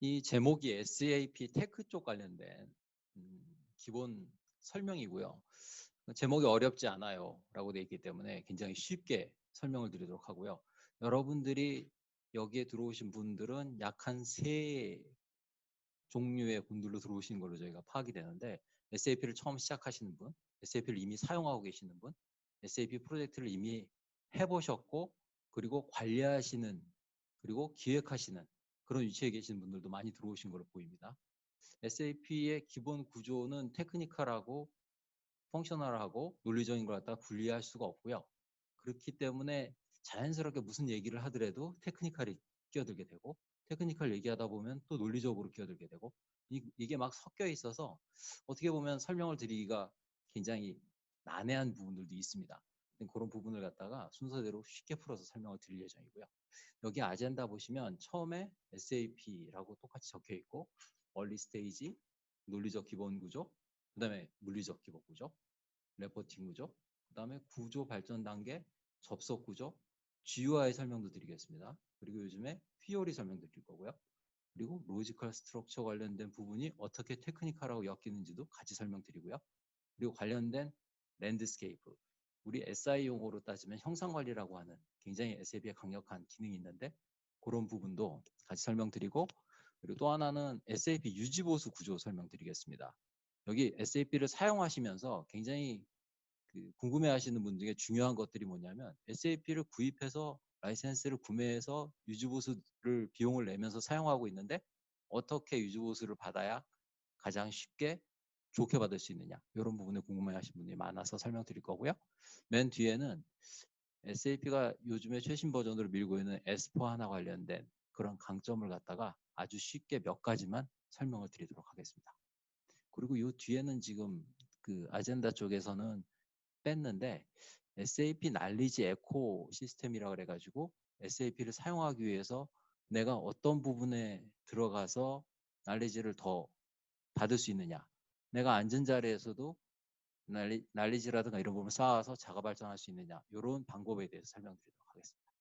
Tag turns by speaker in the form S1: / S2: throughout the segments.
S1: 이 제목이 SAP 테크 쪽 관련된 기본 설명이고요. 제목이 어렵지 않아요 라고 되어 있기 때문에 굉장히 쉽게 설명을 드리도록 하고요. 여러분들이 여기에 들어오신 분들은 약 한 3종류의 분들로 들어오시는 걸로 저희가 파악이 되는데, SAP를 처음 시작하시는 분, SAP를 이미 사용하고 계시는 분, SAP 프로젝트를 이미 해보셨고 그리고 관리하시는 그리고 기획하시는 그런 위치에 계신 분들도 많이 들어오신 걸로 보입니다. SAP의 기본 구조는 테크니컬하고 펑셔널하고 논리적인 걸 갖다 분리할 수가 없고요. 그렇기 때문에 자연스럽게 무슨 얘기를 하더라도 테크니컬이 끼어들게 되고, 테크니컬 얘기하다 보면 또 논리적으로 끼어들게 되고, 이게 막 섞여 있어서 어떻게 보면 설명을 드리기가 굉장히 난해한 부분들도 있습니다. 그런 부분을 갖다가 순서대로 쉽게 풀어서 설명을 드릴 예정이고요. 여기 아젠다 보시면 처음에 SAP라고 똑같이 적혀 있고, 얼리 스테이지, 논리적 기본 구조, 그 다음에 물리적 기본 구조, 레포팅 구조, 그 다음에 구조 발전 단계, 접속 구조, GUI 설명도 드리겠습니다. 그리고 요즘에 휘어리 설명도 드릴 거고요. 그리고 로지컬 스트럭처 관련된 부분이 어떻게 테크니컬하고 엮이는지도 같이 설명드리고요. 그리고 관련된 랜드스케이프, 우리 SI 용어로 따지면 형상관리라고 하는 굉장히 SAP의 강력한 기능이 있는데, 그런 부분도 같이 설명드리고, 그리고 또 하나는 SAP 유지보수 구조 설명드리겠습니다. 여기 SAP를 사용하시면서 굉장히 궁금해하시는 분 중에 중요한 것들이 뭐냐면, SAP를 구입해서 라이센스를 구매해서 유지보수를 비용을 내면서 사용하고 있는데 어떻게 유지보수를 받아야 가장 쉽게 좋게 받을 수 있느냐, 이런 부분에 궁금해하시는 분들이 많아서 설명드릴 거고요. 맨 뒤에는 SAP가 요즘에 최신 버전으로 밀고 있는 S/4HANA 관련된 그런 강점을 갖다가 아주 쉽게 몇 가지만 설명을 드리도록 하겠습니다. 그리고 이 뒤에는 지금 그 아젠다 쪽에서는 뺐는데, SAP 난리지 에코 시스템이라고 그래가지고 SAP를 사용하기 위해서 내가 어떤 부분에 들어가서 난리지를 더 받을 수 있느냐, 내가 앉은 자리에서도 난리지라든가 이런 부분을 쌓아서 자가 발전할 수 있느냐, 이런 방법에 대해서 설명드리도록 하겠습니다.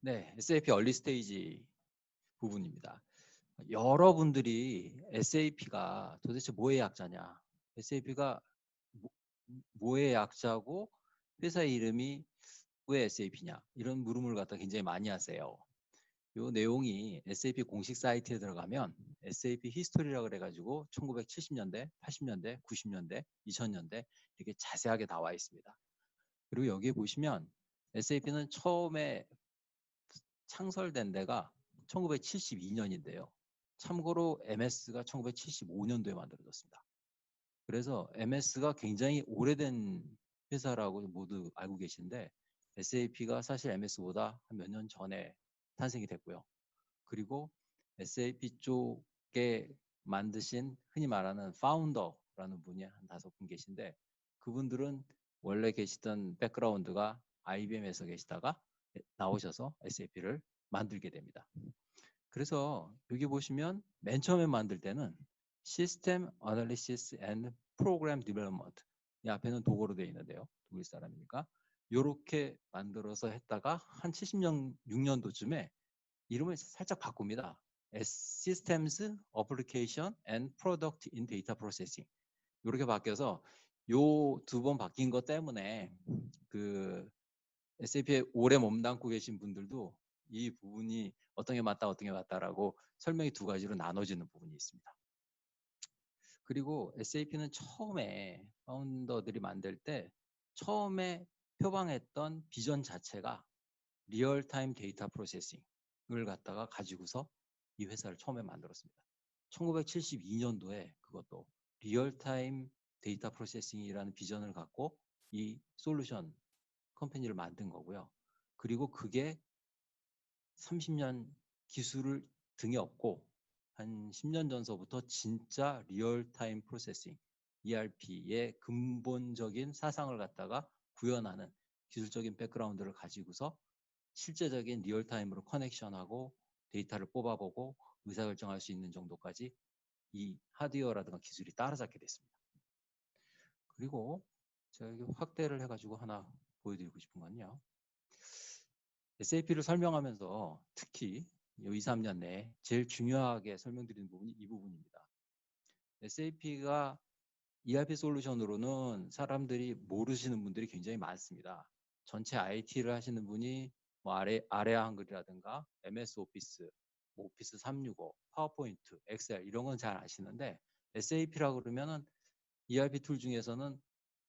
S1: 네, SAP 얼리 스테이지 부분입니다. 여러분들이 SAP가 도대체 뭐의 약자냐, SAP가 뭐의 약자고 회사 이름이 왜 SAP냐, 이런 물음을 갖다 굉장히 많이 하세요. 이 내용이 SAP 공식 사이트에 들어가면 SAP 히스토리라고 그래가지고 1970년대, 80년대, 90년대, 2000년대 이렇게 자세하게 나와 있습니다. 그리고 여기에 보시면 SAP는 처음에 창설된 데가 1972년인데요. 참고로 MS가 1975년도에 만들어졌습니다. 그래서 MS가 굉장히 오래된 회사라고 모두 알고 계신데, SAP가 사실 MS보다 한 몇 년 전에 탄생이 됐고요. 그리고 SAP 쪽에 만드신 흔히 말하는 파운더라는 분이 한 5분 계신데, 그분들은 원래 계시던 백그라운드가 IBM에서 계시다가 나오셔서 SAP를 만들게 됩니다. 그래서 여기 보시면 맨 처음에 만들 때는 시스템 어널리시스 앤드 프로그램 디벨롭먼트, 이 앞에는 독어로 되어 있는데요, 독일 사람이니까 이렇게 만들어서 했다가 한 76년도쯤에 이름을 살짝 바꿉니다. Systems, Application and Product in Data Processing, 이렇게 바뀌어서 요 2번 바뀐 것 때문에 그 SAP에 오래 몸담고 계신 분들도 이 부분이 어떤 게 맞다 어떤 게 맞다라고 설명이 2가지로 나눠지는 부분이 있습니다. 그리고 SAP는 처음에 파운더들이 만들 때 처음에 표방했던 비전 자체가 리얼타임 데이터 프로세싱을 갖다가 가지고서 이 회사를 처음에 만들었습니다. 1972년도에 그것도 리얼타임 데이터 프로세싱이라는 비전을 갖고 이 솔루션 컴퍼니를 만든 거고요. 그리고 그게 30년 기술을 등에 업고 한 10년 전서부터 진짜 리얼타임 프로세싱, ERP의 근본적인 사상을 갖다가 구현하는 기술적인 백그라운드를 가지고서 실제적인 리얼타임으로 커넥션하고 데이터를 뽑아보고 의사결정할 수 있는 정도까지 이 하드웨어라든가 기술이 따라잡게 됐습니다. 그리고 제가 여기 확대를 해가지고 하나 보여드리고 싶은 건요, SAP를 설명하면서 특히 이 2, 3년 내에 제일 중요하게 설명드리는 부분이 이 부분입니다. SAP가 ERP 솔루션으로는 사람들이 모르시는 분들이 굉장히 많습니다. 전체 IT를 하시는 분이 뭐 아레아 한글이라든가 MS 오피스, 뭐 오피스 365, 파워포인트, 엑셀 이런 건 잘 아시는데 SAP라고 그러면은 ERP 툴 중에서는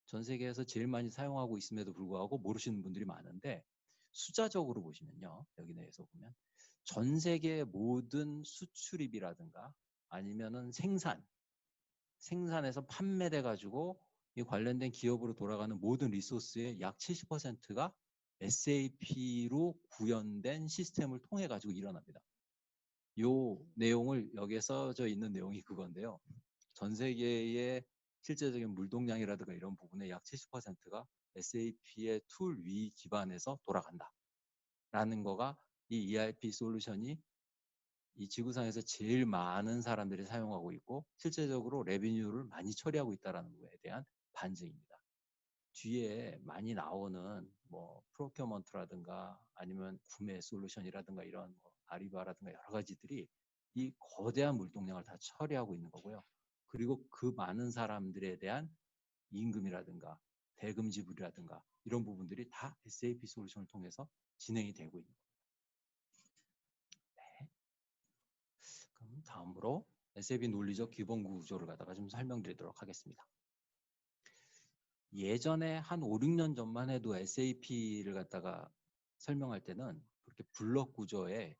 S1: 전 세계에서 제일 많이 사용하고 있음에도 불구하고 모르시는 분들이 많은데 숫자적으로 보시면요. 여기 내에서 보면 전 세계의 모든 수출입이라든가 아니면은 생산에서 판매돼 가지고 이 관련된 기업으로 돌아가는 모든 리소스의 약 70%가 SAP로 구현된 시스템을 통해 가지고 일어납니다. 요 내용을 여기에 써져 있는 내용이 그건데요. 전 세계의 실제적인 물동량이라든가 이런 부분의 약 70%가 SAP의 툴 위 기반에서 돌아간다. 라는 거가 이 ERP 솔루션이 이 지구상에서 제일 많은 사람들이 사용하고 있고 실제적으로 레비뉴를 많이 처리하고 있다는 거에 대한 반증입니다. 뒤에 많이 나오는 뭐 프로큐어먼트라든가 아니면 구매 솔루션이라든가 이런 뭐 아리바라든가 여러 가지들이 이 거대한 물동량을 다 처리하고 있는 거고요. 그리고 그 많은 사람들에 대한 임금이라든가 대금 지불이라든가 이런 부분들이 다 SAP 솔루션을 통해서 진행이 되고 있는 겁니다. 네. 그럼 다음으로 SAP 논리적 기본 구조를 갖다가 좀 설명드리도록 하겠습니다. 예전에 한 5, 6년 전만 해도 SAP를 갖다가 설명할 때는 그렇게 블록 구조에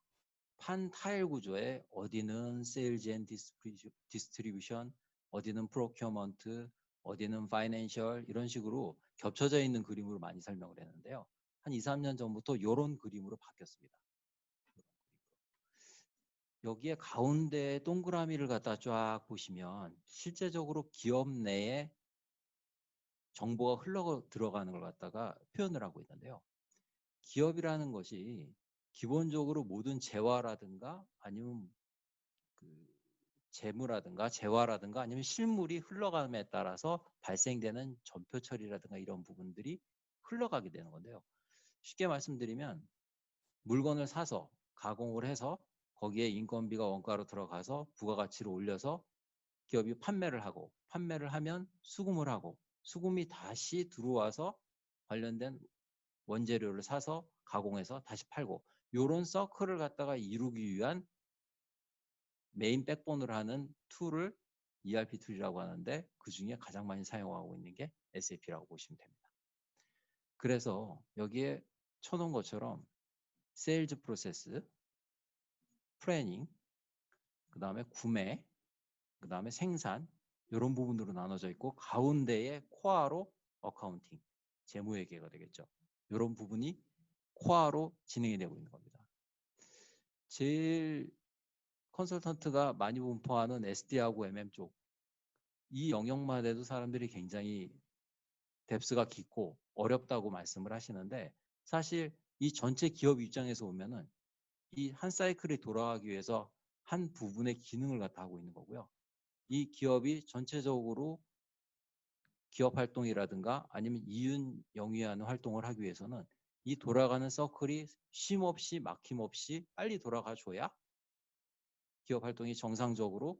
S1: 판 타일 구조에 어디는 세일즈 앤 디스트리뷰션, 어디는 프로큐어먼트, 어디는 파이낸셜 이런 식으로 겹쳐져 있는 그림으로 많이 설명을 했는데요. 한 2, 3년 전부터 이런 그림으로 바뀌었습니다. 여기에 가운데 동그라미를 갖다 쫙 보시면 실제적으로 기업 내에 정보가 흘러 들어가는 걸 갖다가 표현을 하고 있는데요. 기업이라는 것이 기본적으로 모든 재화라든가 아니면 그 재무라든가 재화라든가 아니면 실물이 흘러감에 따라서 발생되는 전표 처리라든가 이런 부분들이 흘러가게 되는 건데요. 쉽게 말씀드리면 물건을 사서 가공을 해서 거기에 인건비가 원가로 들어가서 부가가치를 올려서 기업이 판매를 하고 판매를 하면 수금을 하고 수금이 다시 들어와서 관련된 원재료를 사서 가공해서 다시 팔고 요런 서클을 갖다가 이루기 위한 메인 백본을 하는 툴을 ERP 툴이라고 하는데 그 중에 가장 많이 사용하고 있는 게 SAP라고 보시면 됩니다. 그래서 여기에 쳐놓은 것처럼 세일즈 프로세스, 플래닝, 그 다음에 구매, 그 다음에 생산 이런 부분으로 나눠져 있고 가운데에 코어로 어카운팅, 재무회계가 되겠죠. 이런 부분이 코어로 진행이 되고 있는 겁니다. 제일 컨설턴트가 많이 분포하는 SD하고 MM 쪽, 이 영역만 해도 사람들이 굉장히 뎁스가 깊고 어렵다고 말씀을 하시는데 사실 이 전체 기업 입장에서 보면은 이 한 사이클이 돌아가기 위해서 한 부분의 기능을 갖다 하고 있는 거고요. 이 기업이 전체적으로 기업 활동이라든가 아니면 이윤 영위하는 활동을 하기 위해서는 이 돌아가는 서클이 쉼 없이 막힘 없이 빨리 돌아가 줘야 기업 활동이 정상적으로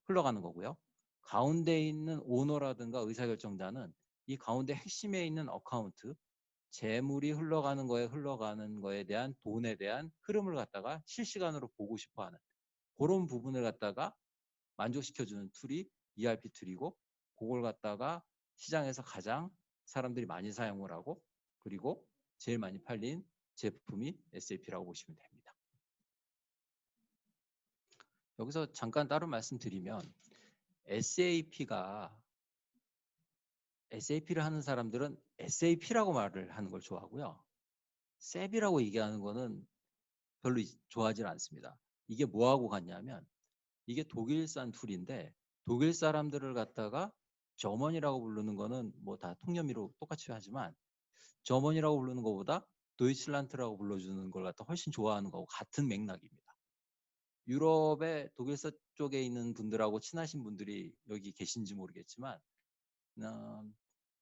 S1: 흘러가는 거고요. 가운데 있는 오너라든가 의사결정자는 이 가운데 핵심에 있는 어카운트, 재물이 흘러가는 거에 대한 돈에 대한 흐름을 갖다가 실시간으로 보고 싶어 하는 그런 부분을 갖다가 만족시켜주는 툴이 ERP 툴이고 그걸 갖다가 시장에서 가장 사람들이 많이 사용을 하고 그리고 제일 많이 팔린 제품이 SAP라고 보시면 됩니다. 여기서 잠깐 따로 말씀드리면 SAP를 하는 사람들은 SAP라고 말을 하는 걸 좋아하고요. SAP이라고 얘기하는 거는 별로 좋아하지 않습니다. 이게 뭐하고 같냐면 이게 독일산 툴인데 독일 사람들을 갖다가 저먼이라고 부르는 거는 뭐 다 통념이로 똑같이 하지만 저먼이라고 부르는 것보다 도이칠란트라고 불러주는 걸 갖다 훨씬 좋아하는 거하고 같은 맥락입니다. 유럽의 독일서 쪽에 있는 분들하고 친하신 분들이 여기 계신지 모르겠지만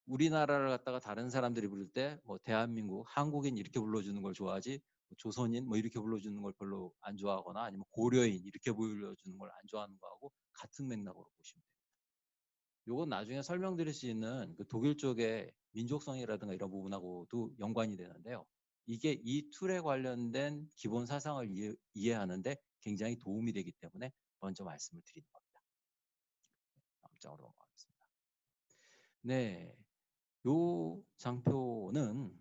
S1: 우리나라를 갖다가 다른 사람들이 부를 때 뭐 대한민국, 한국인 이렇게 불러주는 걸 좋아하지 조선인 뭐 이렇게 불러주는 걸 별로 안 좋아하거나 아니면 고려인 이렇게 불러주는 걸 안 좋아하는 거하고 같은 맥락으로 보시면 돼요. 요건 나중에 설명드릴 수 있는 그 독일 쪽의 민족성이라든가 이런 부분하고도 연관이 되는데요. 이게 이 툴에 관련된 기본 사상을 이해하는데 굉장히 도움이 되기 때문에 먼저 말씀을 드리는 겁니다. 다음 장으로 넘어가겠습니다. 네, 요 장표는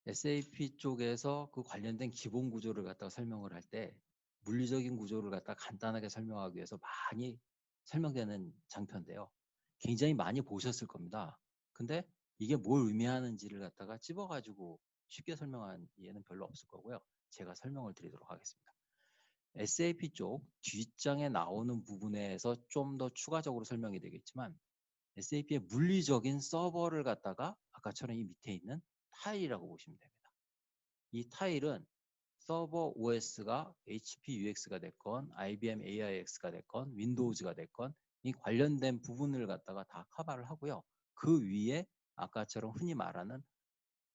S1: SAP 쪽에서 그 관련된 기본 구조를 갖다가 설명을 할 때 물리적인 구조를 갖다가 간단하게 설명하기 위해서 많이 설명되는 장표인데요. 굉장히 많이 보셨을 겁니다. 근데 이게 뭘 의미하는지를 갖다가 찝어가지고 쉽게 설명한 예는 별로 없을 거고요. 제가 설명을 드리도록 하겠습니다. SAP 쪽 뒷장에 나오는 부분에서 좀 더 추가적으로 설명이 되겠지만 SAP의 물리적인 서버를 갖다가 아까처럼 이 밑에 있는 타일이라고 보시면 됩니다. 이 타일은 서버 OS가 HP UX가 됐건 IBM AIX가 됐건 윈도우즈가 됐건 이 관련된 부분을 갖다가 다 커버를 하고요. 그 위에 아까처럼 흔히 말하는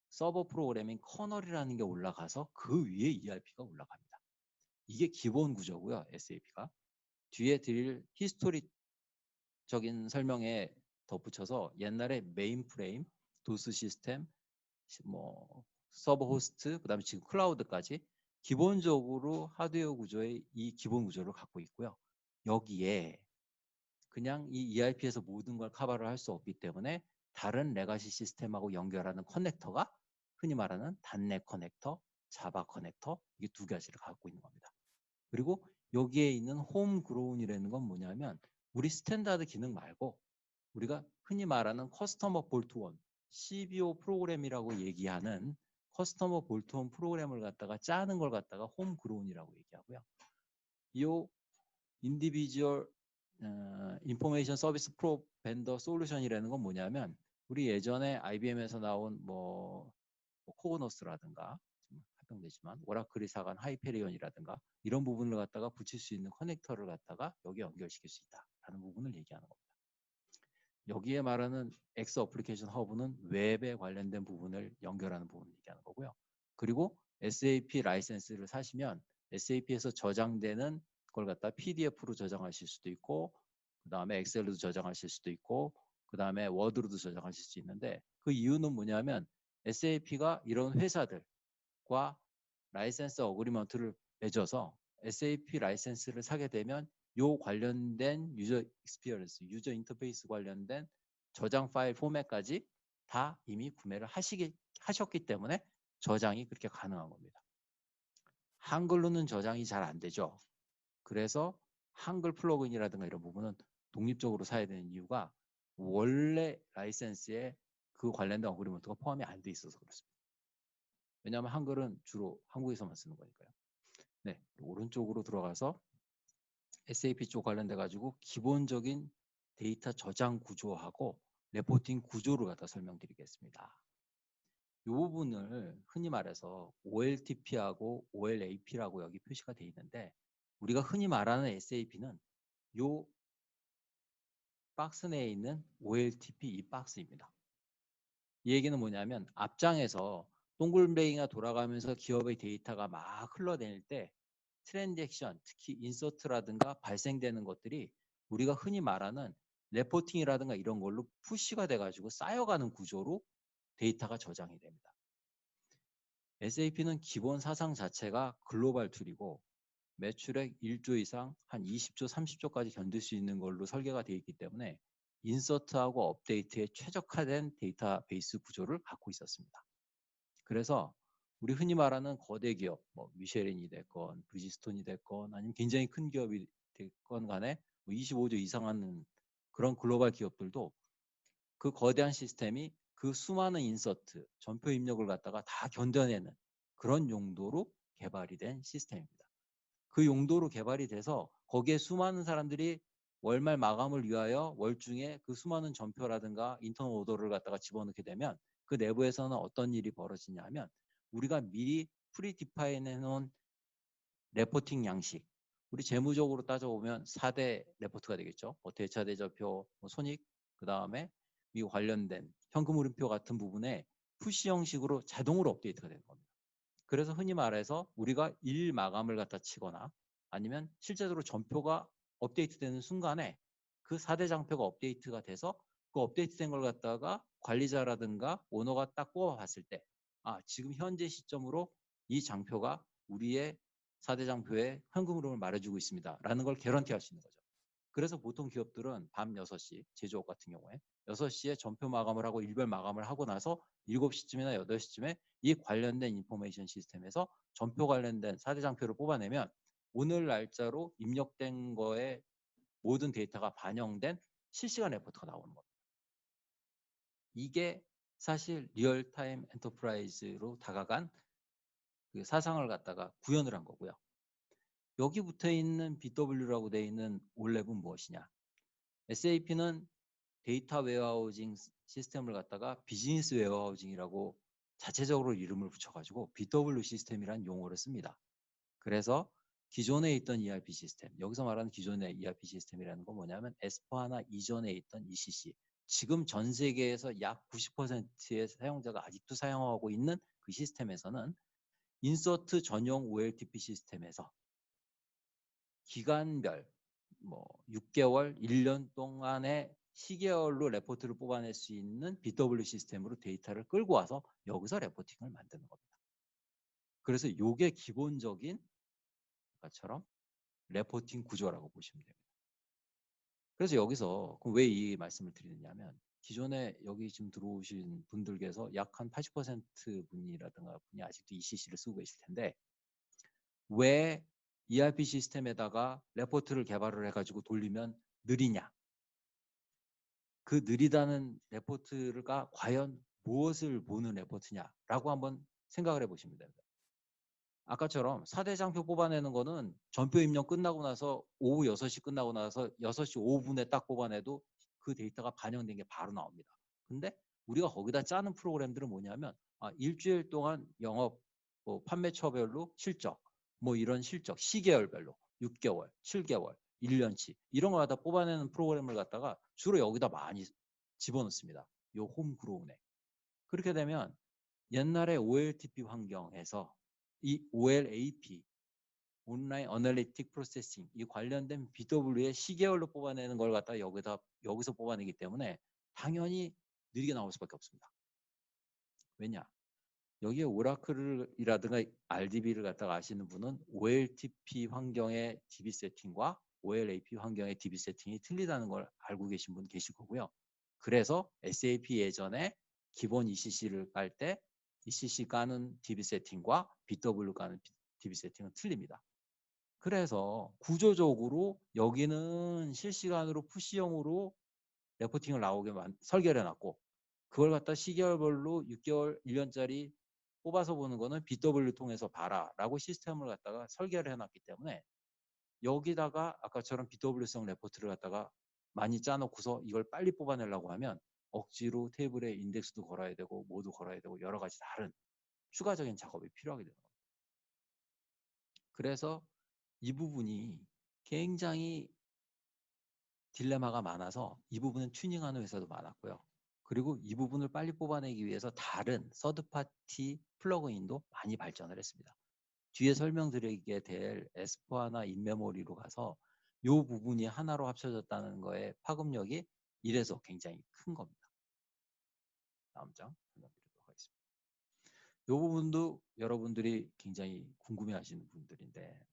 S1: 서버 프로그래밍 커널이라는 게 올라가서 그 위에 ERP가 올라갑니다. 이게 기본 구조고요. SAP가. 뒤에 드릴 히스토리적인 설명에 덧붙여서 옛날에 메인프레임, 도스 시스템, 뭐 서버 호스트, 그다음에 지금 클라우드까지 기본적으로 하드웨어 구조의 이 기본 구조를 갖고 있고요. 여기에 그냥 이 ERP에서 모든 걸 커버를 할 수 없기 때문에 다른 레가시 시스템하고 연결하는 커넥터가 흔히 말하는 단넷 커넥터, 자바 커넥터 이게 두 가지를 갖고 있는 겁니다. 그리고 여기에 있는 홈그로운이라는 건 뭐냐면 우리 스탠다드 기능 말고 우리가 흔히 말하는 커스터머 볼트온 CBO 프로그램이라고 얘기하는 커스터머 볼트온 프로그램을 갖다가 짜는 걸 갖다가 홈그로운이라고 얘기하고요. 이 인디비주얼 인포메이션 서비스 프로 벤더 솔루션이라는 건 뭐냐면 우리 예전에 IBM에서 나온 뭐 코고너스라든가 활동되지만 오라클이 사간 하이페리온이라든가 이런 부분을 갖다가 붙일 수 있는 커넥터를 갖다가 여기 연결시킬 수 있다라는 부분을 얘기하는 겁니다. 여기에 말하는 X 어플리케이션 허브는 웹에 관련된 부분을 연결하는 부분을 얘기하는 거고요. 그리고 SAP 라이센스를 사시면 SAP에서 저장되는 걸 갖다 PDF로 저장하실 수도 있고 그 다음에 엑셀로도 저장하실 수도 있고 그 다음에 워드로도 저장하실 수 있는데 그 이유는 뭐냐면 SAP가 이런 회사들과 라이센스 어그리먼트를 맺어서 SAP 라이센스를 사게 되면 요 관련된 유저 익스피리언스, 유저 인터페이스 관련된 저장 파일 포맷까지 다 이미 구매를 하셨기 때문에 저장이 그렇게 가능한 겁니다. 한글로는 저장이 잘 안 되죠. 그래서 한글 플러그인이라든가 이런 부분은 독립적으로 사야 되는 이유가 원래 라이센스에 그 관련된 어그리먼트가 포함이 안 돼 있어서 그렇습니다. 왜냐하면 한글은 주로 한국에서만 쓰는 거니까요. 네, 오른쪽으로 들어가서 SAP 쪽 관련돼 가지고 기본적인 데이터 저장 구조하고 레포팅 구조를 갖다 설명드리겠습니다. 이 부분을 흔히 말해서 OLTP하고 OLAP라고 여기 표시가 되어 있는데 우리가 흔히 말하는 SAP는 이 박스 내에 있는 OLTP 이 박스입니다. 이 얘기는 뭐냐면 앞장에서 동글뱅이가 돌아가면서 기업의 데이터가 막 흘러다닐 때 트랜잭션, 특히 인서트라든가 발생되는 것들이 우리가 흔히 말하는 레포팅이라든가 이런 걸로 푸시가 돼가지고 쌓여가는 구조로 데이터가 저장이 됩니다. SAP는 기본 사상 자체가 글로벌 툴이고 매출액 1조 이상 한 20조, 30조까지 견딜 수 있는 걸로 설계가 되어 있기 때문에 인서트하고 업데이트에 최적화된 데이터베이스 구조를 갖고 있었습니다. 그래서 우리 흔히 말하는 거대 기업, 뭐 미쉐린이 됐건 브리지스톤이 됐건 아니면 굉장히 큰 기업이 됐건 간에 25조 이상 하는 그런 글로벌 기업들도 그 거대한 시스템이 그 수많은 인서트, 전표 입력을 갖다가 다 견뎌내는 그런 용도로 개발이 된 시스템입니다. 그 용도로 개발이 돼서 거기에 수많은 사람들이 월말 마감을 위하여 월중에 그 수많은 전표라든가 인터널 오더를 갖다가 집어넣게 되면 그 내부에서는 어떤 일이 벌어지냐면 우리가 미리 프리디파인 해놓은 레포팅 양식 우리 재무적으로 따져보면 4대 레포트가 되겠죠. 뭐 대차 대조표, 뭐 손익, 그 다음에 이 관련된 현금 흐름표 같은 부분에 푸시 형식으로 자동으로 업데이트가 되는 겁니다. 그래서 흔히 말해서 우리가 일 마감을 갖다 치거나 아니면 실제로 전표가 업데이트되는 순간에 그 4대 장표가 업데이트가 돼서 그 업데이트된 걸 갖다가 관리자라든가 오너가 딱 뽑아봤을 때 지금 현재 시점으로 이 장표가 우리의 4대 장표의 현금 흐름을 말해주고 있습니다. 라는 걸 개런티할 수 있는 거죠. 그래서 보통 기업들은 밤 6시, 제조업 같은 경우에 6시에 전표 마감을 하고 일별 마감을 하고 나서 7시쯤이나 8시쯤에 이 관련된 인포메이션 시스템에서 전표 관련된 4대 장표를 뽑아내면 오늘 날짜로 입력된 거에 모든 데이터가 반영된 실시간 레포트가 나오는 겁니다. 이게 사실 리얼타임 엔터프라이즈로 다가간 그 사상을 갖다가 구현을 한 거고요. 여기 붙어 있는 BW라고 되어 있는 올랩은 무엇이냐? SAP는 데이터 웨어하우징 시스템을 갖다가 비즈니스 웨어하우징이라고 자체적으로 이름을 붙여가지고 BW 시스템이라는 용어를 씁니다. 그래서 기존에 있던 ERP 시스템, 여기서 말하는 기존의 ERP 시스템이라는 건 뭐냐면 S/4HANA 이전에 있던 ECC, 지금 전 세계에서 약 90%의 사용자가 아직도 사용하고 있는 그 시스템에서는 인서트 전용 OLTP 시스템에서 기간별 6개월, 1년 동안의 시계열로 레포트를 뽑아낼 수 있는 BW 시스템으로 데이터를 끌고 와서 여기서 레포팅을 만드는 겁니다. 그래서 이게 기본적인 것처럼 레포팅 구조라고 보시면 됩니다. 그래서 여기서 왜 이 말씀을 드리느냐면 기존에 여기 지금 들어오신 분들께서 약 한 80% 분이라든가 분이 아직도 ECC를 쓰고 계실 텐데 왜 ERP 시스템에다가 레포트를 개발을 해가지고 돌리면 느리냐? 그 느리다는 레포트가 과연 무엇을 보는 레포트냐라고 한번 생각을 해보시면 됩니다. 아까처럼 4대 장표 뽑아내는 거는 전표 입력 끝나고 나서 오후 6시 끝나고 나서 6시 5분에 딱 뽑아내도 그 데이터가 반영된 게 바로 나옵니다. 근데 우리가 거기다 짜는 프로그램들은 뭐냐면 일주일 동안 영업 판매처별로 실적 이런 실적 시계열별로 6개월, 7개월, 1년치 이런 걸 갖다 뽑아내는 프로그램을 갖다가 주로 여기다 많이 집어넣습니다. 요 홈그로운에. 그렇게 되면 옛날에 OLTP 환경에서 이 OLAP 온라인 어널리틱 프로세싱 이 관련된 BW의 시계열로 뽑아내는 걸 갖다 여기서 뽑아내기 때문에 당연히 느리게 나올 수밖에 없습니다. 왜냐? 여기에 오라클이라든가 RDB를 갖다가 아시는 분은 OLTP 환경의 DB 세팅과 OLAP 환경의 DB 세팅이 틀리다는 걸 알고 계신 분 계실 거고요. 그래서 SAP 예전에 기본 ECC를 깔 때 ECC 까는 DB 세팅과 BW 까는 DB 세팅은 틀립니다. 그래서 구조적으로 여기는 실시간으로 푸시형으로 레포팅을 나오게 설계를 해놨고 그걸 갖다 시계열별로 6개월, 1년짜리 뽑아서 보는 거는 BW 통해서 봐라라고 시스템을 갖다가 설계를 해놨기 때문에 여기다가 아까처럼 BW성 레포트를 갖다가 많이 짜놓고서 이걸 빨리 뽑아내려고 하면 억지로 테이블에 인덱스도 걸어야 되고 뭐도 걸어야 되고 여러 가지 다른 추가적인 작업이 필요하게 되는 겁니다. 그래서 이 부분이 굉장히 딜레마가 많아서 이 부분은 튜닝하는 회사도 많았고요. 그리고 이 부분을 빨리 뽑아내기 위해서 다른 서드파티 플러그인도 많이 발전을 했습니다. 뒤에 설명드리게 될 S/4HANA 인메모리로 가서 이 부분이 하나로 합쳐졌다는 거에 파급력이 이래서 굉장히 큰 겁니다. 다음 장 설명드리도록 하겠습니다. 이 부분도 여러분들이 굉장히 궁금해하시는 분들인데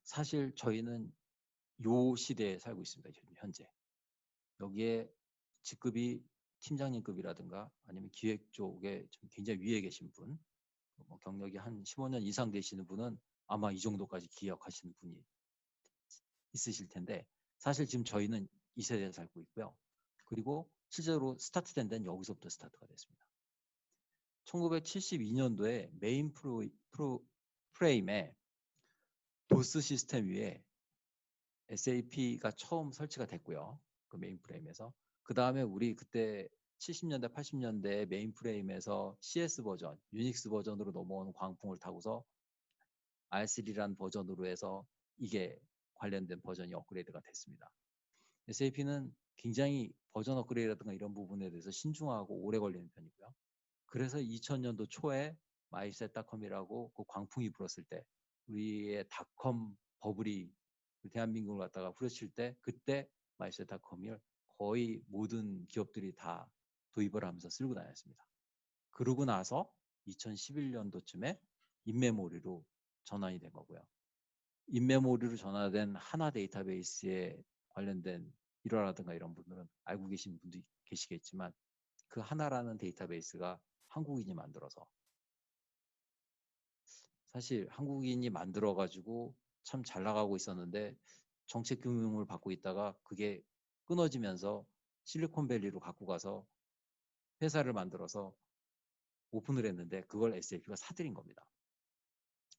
S1: 사실 저희는 이 시대에 살고 있습니다. 현재. 여기에 직급이 팀장님급이라든가 아니면 기획 쪽에 좀 굉장히 위에 계신 분, 경력이 한 15년 이상 되시는 분은 아마 이 정도까지 기억하시는 분이 있으실 텐데 사실 지금 저희는 이 세대에 살고 있고요. 그리고 실제로 스타트된 데는 여기서부터 스타트가 됐습니다. 1972년도에 메인 프레임에 도스 시스템 위에 SAP가 처음 설치가 됐고요. 그 메인 프레임에서. 그 다음에 우리 그때 70년대, 80년대 메인 프레임에서 CS 버전, 유닉스 버전으로 넘어온 광풍을 타고서 R3라는 버전으로 해서 이게 관련된 버전이 업그레이드가 됐습니다. SAP는 굉장히 버전 업그레이드라든가 이런 부분에 대해서 신중하고 오래 걸리는 편이고요. 그래서 2000년도 초에 마이셋닷컴이라고 그 광풍이 불었을 때 우리의 닷컴 버블이 대한민국을 갖다가 후려칠 때 그때 마이셋닷컴을 거의 모든 기업들이 다 도입을 하면서 쓸고 다녔습니다. 그러고 나서 2011년도쯤에 인메모리로 전환이 된 거고요. 인메모리로 전환된 하나 데이터베이스에 관련된 일화라든가 이런 분들은 알고 계신 분도 계시겠지만 그 하나라는 데이터베이스가 한국인이 만들어서 사실 한국인이 만들어가지고 참 잘 나가고 있었는데 정책 금융을 받고 있다가 그게 끊어지면서 실리콘밸리로 갖고 가서 회사를 만들어서 오픈을 했는데 그걸 SAP가 사들인 겁니다.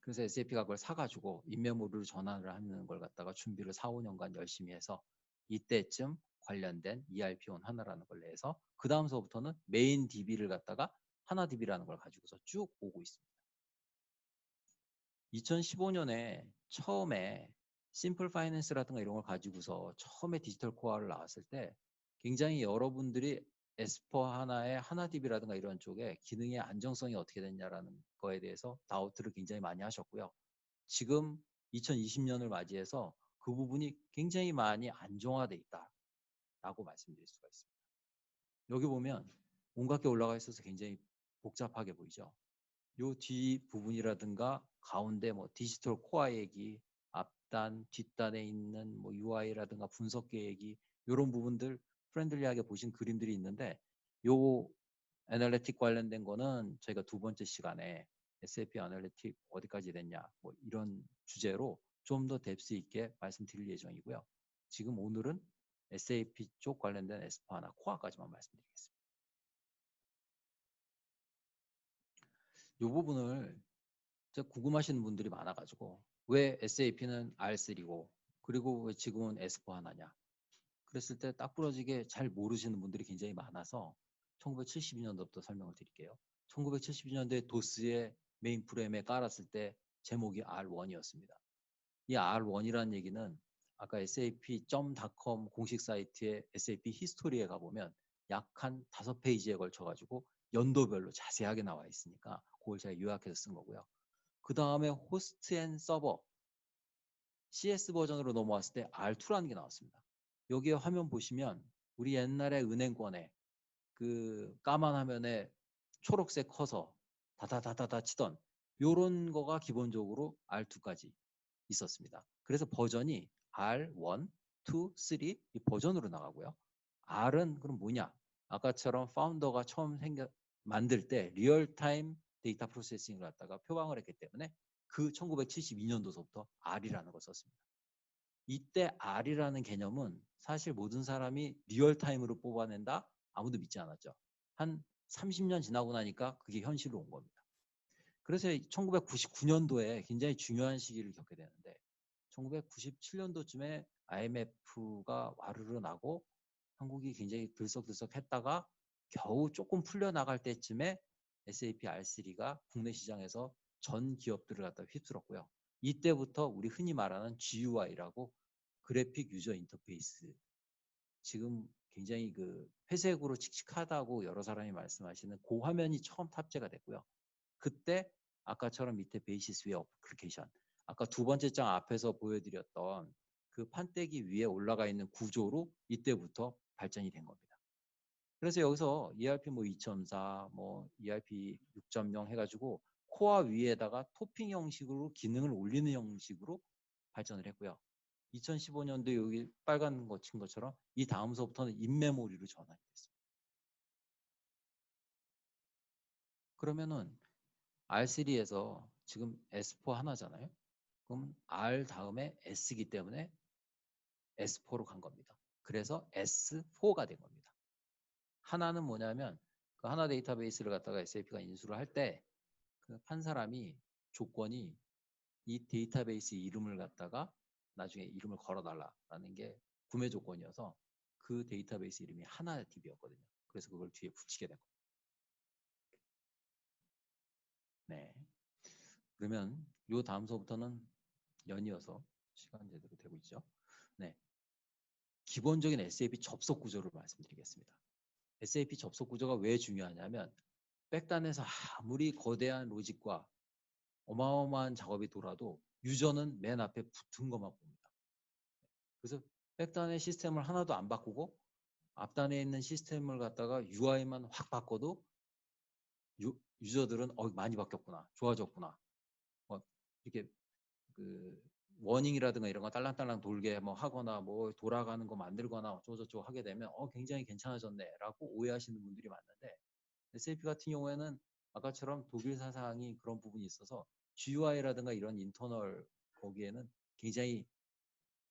S1: 그래서 SAP가 그걸 사가지고 인메모리로 전환을 하는 걸 갖다가 준비를 4, 5년간 열심히 해서 이때쯤 관련된 ERP1 하나라는 걸 내서 그 다음서부터는 메인 DB를 갖다가 하나 DB라는 걸 가지고서 쭉 오고 있습니다. 2015년에 처음에 심플 파이낸스라든가 이런 걸 가지고서 처음에 디지털 코어를 나왔을 때 굉장히 여러분들이 에스포 하나의 하나DB라든가 이런 쪽에 기능의 안정성이 어떻게 됐냐라는 거에 대해서 다우트를 굉장히 많이 하셨고요. 지금 2020년을 맞이해서 그 부분이 굉장히 많이 안정화돼 있다라고 말씀드릴 수가 있습니다. 여기 보면 온갖 게 올라가 있어서 굉장히 복잡하게 보이죠. 요 뒤 부분이라든가 가운데 뭐 디지털 코어 얘기, 앞단, 뒷단에 있는 뭐 UI라든가 분석계 얘기 이런 부분들 프렌들리하게 보신 그림들이 있는데 요 애널리틱 관련된 거는 저희가 두 번째 시간에 SAP 애널리틱 어디까지 됐냐 뭐 이런 주제로 좀 더 뎁스 있게 말씀드릴 예정이고요. 지금 오늘은 SAP 쪽 관련된 S4HANA 코어까지만 말씀드리겠습니다. 이 부분을 궁금하시는 분들이 많아가지고 왜 SAP는 R3고 그리고 왜 지금은 S4HANA냐 그랬을 때 딱 부러지게 잘 모르시는 분들이 굉장히 많아서 1972년도부터 설명을 드릴게요. 1972년도에 도스의 메인프레임에 깔았을 때 제목이 R1이었습니다. 이 R1이라는 얘기는 아까 sap.com 공식 사이트의 SAP 히스토리에 가보면 약 한 5페이지에 걸쳐가지고 연도별로 자세하게 나와 있으니까 그걸 제가 요약해서 쓴 거고요. 그 다음에 호스트 앤 서버 CS 버전으로 넘어왔을 때 R2라는 게 나왔습니다. 여기에 화면 보시면 우리 옛날에 은행권에 그 까만 화면에 초록색 커서 다다다다다 치던 요런 거가 기본적으로 R2까지 있었습니다. 그래서 버전이 R1, 2, 3 이 버전으로 나가고요. R은 그럼 뭐냐? 아까처럼 파운더가 처음 만들 때 리얼타임 데이터 프로세싱을 갖다가 표방을 했기 때문에 그 1972년도서부터 R이라는 걸 썼습니다. 이때 R이라는 개념은 사실 모든 사람이 리얼타임으로 뽑아낸다? 아무도 믿지 않았죠. 한 30년 지나고 나니까 그게 현실로 온 겁니다. 그래서 1999년도에 굉장히 중요한 시기를 겪게 되는데 1997년도쯤에 IMF가 와르르 나고 한국이 굉장히 들썩들썩 했다가 겨우 조금 풀려나갈 때쯤에 SAP R3가 국내 시장에서 전 기업들을 갖다 휩쓸었고요. 이때부터 우리 흔히 말하는 GUI라고 그래픽 유저 인터페이스 지금 굉장히 그 회색으로 칙칙하다고 여러 사람이 말씀하시는 그 화면이 처음 탑재가 됐고요. 그때 아까처럼 밑에 베이시스 웨어 어플리케이션 아까 두 번째 장 앞에서 보여드렸던 그 판때기 위에 올라가 있는 구조로 이때부터 발전이 된 겁니다. 그래서 여기서 ERP 뭐 2.4, 뭐 ERP 6.0 해가지고 코어 위에다가 토핑 형식으로 기능을 올리는 형식으로 발전을 했고요. 2015년도 여기 빨간 거 친 것처럼 이 다음서부터는 인메모리로 전환이 됐습니다. 그러면은 R3에서 지금 S4 하나잖아요. 그럼 R 다음에 S이기 때문에 S4로 간 겁니다. 그래서 S4가 된 겁니다. 하나는 뭐냐면 그 하나 데이터베이스를 갖다가 SAP가 인수를 할 때 그 한 사람이 조건이 이 데이터베이스 이름을 갖다가 나중에 이름을 걸어달라라는 게 구매 조건이어서 그 데이터베이스 이름이 하나 DB였거든요. 그래서 그걸 뒤에 붙이게 된 겁니다. 네. 그러면 요 다음서부터는 연이어서 시간 제대로 되고 있죠. 네. 기본적인 SAP 접속 구조를 말씀드리겠습니다. SAP 접속 구조가 왜 중요하냐면 백단에서 아무리 거대한 로직과 어마어마한 작업이 돌아도 유저는 맨 앞에 붙은 것만 봅니다. 그래서 백단의 시스템을 하나도 안 바꾸고 앞단에 있는 시스템을 갖다가 UI만 확 바꿔도 유저들은 많이 바뀌었구나, 좋아졌구나, 이렇게 그 워닝이라든가 이런 거 딸랑딸랑 돌게 뭐 하거나 뭐 돌아가는 거 만들거나 어쩌고저쩌고 하게 되면 굉장히 괜찮아졌네라고 오해하시는 분들이 많은데, SAP 같은 경우에는 아까처럼 독일 사상이 그런 부분이 있어서 GUI라든가 이런 인터널 거기에는 굉장히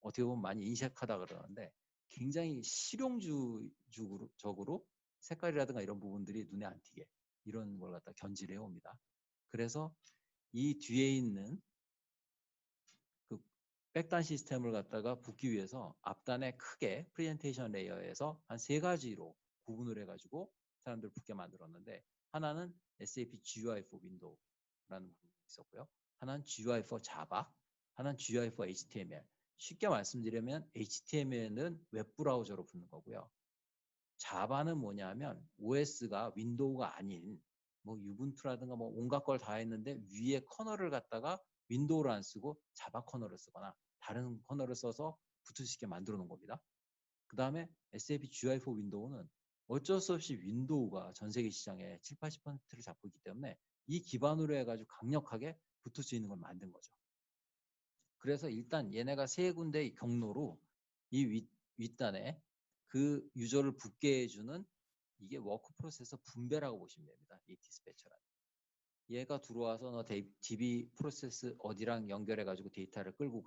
S1: 어떻게 보면 많이 인색하다 그러는데, 굉장히 실용적으로 색깔이라든가 이런 부분들이 눈에 안 띄게 이런 걸 갖다 견지를 해옵니다. 그래서 이 뒤에 있는 그 백단 시스템을 갖다가 붙기 위해서 앞단에 크게 프레젠테이션 레이어에서 한 3가지로 구분을 해가지고 사람들을 붙게 만들었는데, 하나는 SAP GUI for Window라는 부분이 있었고요. 하나는 GUI for Java, 하나는 GUI for HTML. 쉽게 말씀드리면 HTML은 웹브라우저로 붙는 거고요. 자바는 뭐냐면 OS가 윈도우가 아닌 뭐 유분투라든가 뭐 온갖 걸 다 했는데 위에 커널을 갖다가 윈도우를 안 쓰고 자바 커널을 쓰거나 다른 커널을 써서 붙을 수 있게 만들어 놓은 겁니다. 그 다음에 SAP GUI for 윈도우는 어쩔 수 없이 윈도우가 전 세계 시장의 7, 80%를 잡고 있기 때문에 이 기반으로 해가지고 강력하게 붙을 수 있는 걸 만든 거죠. 그래서 일단 얘네가 3군데의 경로로 이 윗단에 그 유저를 붙게 해주는 이게 워크 프로세서 분배라고 보시면 됩니다. 이 디스패처라는. 얘가 들어와서 너 DB 프로세스 어디랑 연결해가지고 데이터를 끌고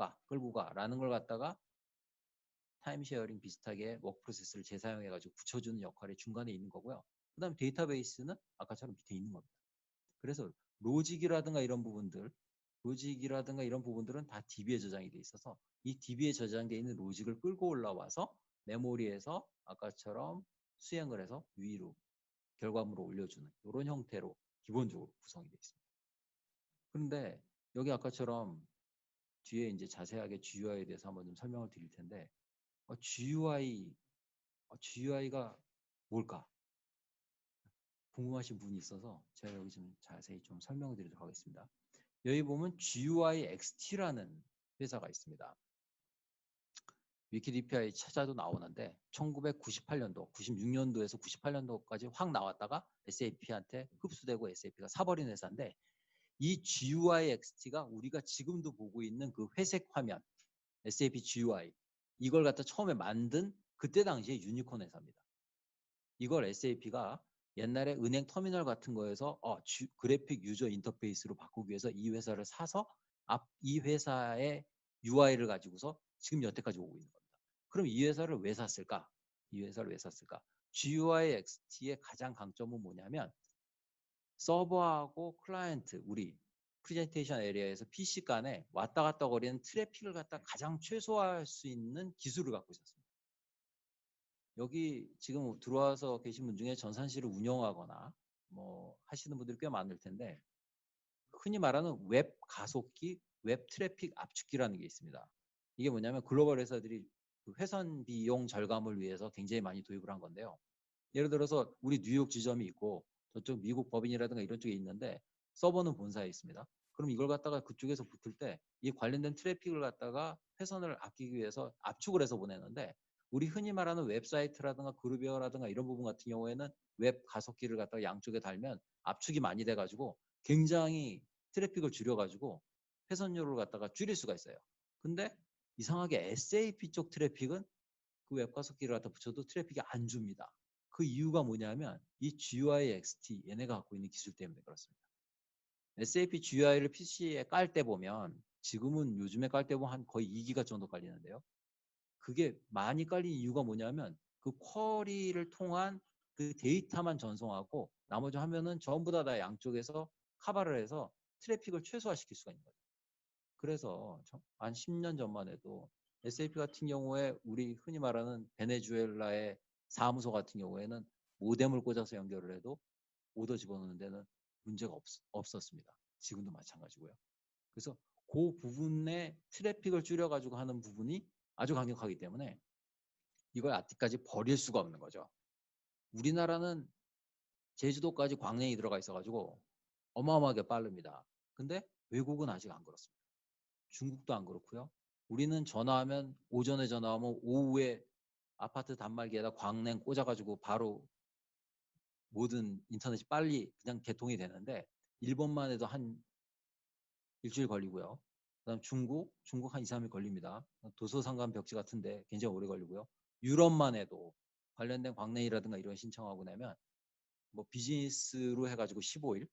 S1: 가라는 걸 갖다가 타임 쉐어링 비슷하게 워크 프로세스를 재사용해가지고 붙여주는 역할이 중간에 있는 거고요. 그 다음에 데이터베이스는 아까처럼 밑에 있는 겁니다. 그래서 로직이라든가 이런 부분들은 다 DB에 저장이 돼 있어서 이 DB에 저장되어 있는 로직을 끌고 올라와서 메모리에서 아까처럼 수행을 해서 위로 결과물을 올려주는 이런 형태로 기본적으로 구성이 되어 있습니다. 그런데 여기 아까처럼 뒤에 이제 자세하게 GUI에 대해서 한번 좀 설명을 드릴 텐데, GUI가 뭘까? 궁금하신 분이 있어서 제가 여기 좀 자세히 좀 설명을 드리도록 하겠습니다. 여기 보면 GUI XT라는 회사가 있습니다. 위키디피아에 찾아도 나오는데 1998년도, 96년도에서 98년도까지 확 나왔다가 SAP한테 흡수되고 SAP가 사버린 회사인데, 이 GUI XT가 우리가 지금도 보고 있는 그 회색 화면 SAP GUI 이걸 갖다 처음에 만든 그때 당시에 유니콘 회사입니다. 이걸 SAP가 옛날에 은행 터미널 같은 거에서 그래픽 유저 인터페이스로 바꾸기 위해서 이 회사를 사서 이 회사의 UI를 가지고서 지금 여태까지 오고 있는 겁니다. 그럼 이 회사를 왜 샀을까? GUI XT의 가장 강점은 뭐냐면 서버하고 클라이언트, 우리 프레젠테이션 에리어에서 PC 간에 왔다 갔다 거리는 트래픽을 갖다 가장 최소화할 수 있는 기술을 갖고 있었습니다. 여기 지금 들어와서 계신 분 중에 전산실을 운영하거나 뭐 하시는 분들이 꽤 많을 텐데, 흔히 말하는 웹 가속기, 웹 트래픽 압축기라는 게 있습니다. 이게 뭐냐면 글로벌 회사들이 그 회선 비용 절감을 위해서 굉장히 많이 도입을 한 건데요. 예를 들어서 우리 뉴욕 지점이 있고 저쪽 미국 법인이라든가 이런 쪽에 있는데 서버는 본사에 있습니다. 그럼 이걸 갖다가 그쪽에서 붙을 때 이 관련된 트래픽을 갖다가 회선을 아끼기 위해서 압축을 해서 보내는데, 우리 흔히 말하는 웹사이트라든가 그룹웨어라든가 이런 부분 같은 경우에는 웹 가속기를 갖다가 양쪽에 달면 압축이 많이 돼가지고 굉장히 트래픽을 줄여가지고 회선료를 갖다가 줄일 수가 있어요. 근데 이상하게 SAP 쪽 트래픽은 그 웹 가속기를 갖다 붙여도 트래픽이 안 줍니다. 그 이유가 뭐냐면 이 GUI XT 얘네가 갖고 있는 기술 때문에 그렇습니다. SAP GUI를 PC에 깔 때 보면, 지금은 요즘에 깔 때 보면 한 거의 2기가 정도 깔리는데요. 그게 많이 깔린 이유가 뭐냐면 그 쿼리를 통한 그 데이터만 전송하고 나머지 화면은 전부 다 양쪽에서 커버를 해서 트래픽을 최소화시킬 수가 있는 거죠. 그래서 한 10년 전만 해도 SAP 같은 경우에 우리 흔히 말하는 베네수엘라의 사무소 같은 경우에는 모뎀을 꽂아서 연결을 해도 오더 집어넣는 데는 문제가 없었습니다. 지금도 마찬가지고요. 그래서 그 부분의 트래픽을 줄여가지고 하는 부분이 아주 강력하기 때문에 이걸 아직까지 버릴 수가 없는 거죠. 우리나라는 제주도까지 광냉이 들어가 있어가지고 어마어마하게 빠릅니다. 근데 외국은 아직 안 그렇습니다. 중국도 안 그렇고요. 우리는 전화하면 오전에 전화하면 오후에 아파트 단말기에다 광냉 꽂아가지고 바로 모든 인터넷이 빨리 그냥 개통이 되는데 일본만 해도 한 일주일 걸리고요. 그다음 중국 한 2, 3일 걸립니다. 도서상관 벽지 같은데 굉장히 오래 걸리고요. 유럽만 해도 관련된 광냉이라든가 이런 신청하고 나면 뭐 비즈니스로 해가지고 15일,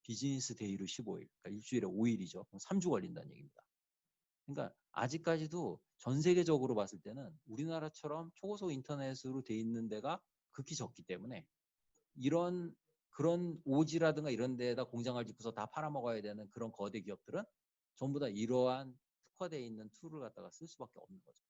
S1: 비즈니스 데이로 15일, 그러니까 일주일에 5일이죠. 3주 걸린다는 얘기입니다. 그러니까 아직까지도 전 세계적으로 봤을 때는 우리나라처럼 초고속 인터넷으로 돼 있는 데가 극히 적기 때문에 이런 그런 오지라든가 이런 데에다 공장을 짓고서 다 팔아먹어야 되는 그런 거대 기업들은 전부 다 이러한 특화되어 있는 툴을 갖다가 쓸 수밖에 없는 거죠.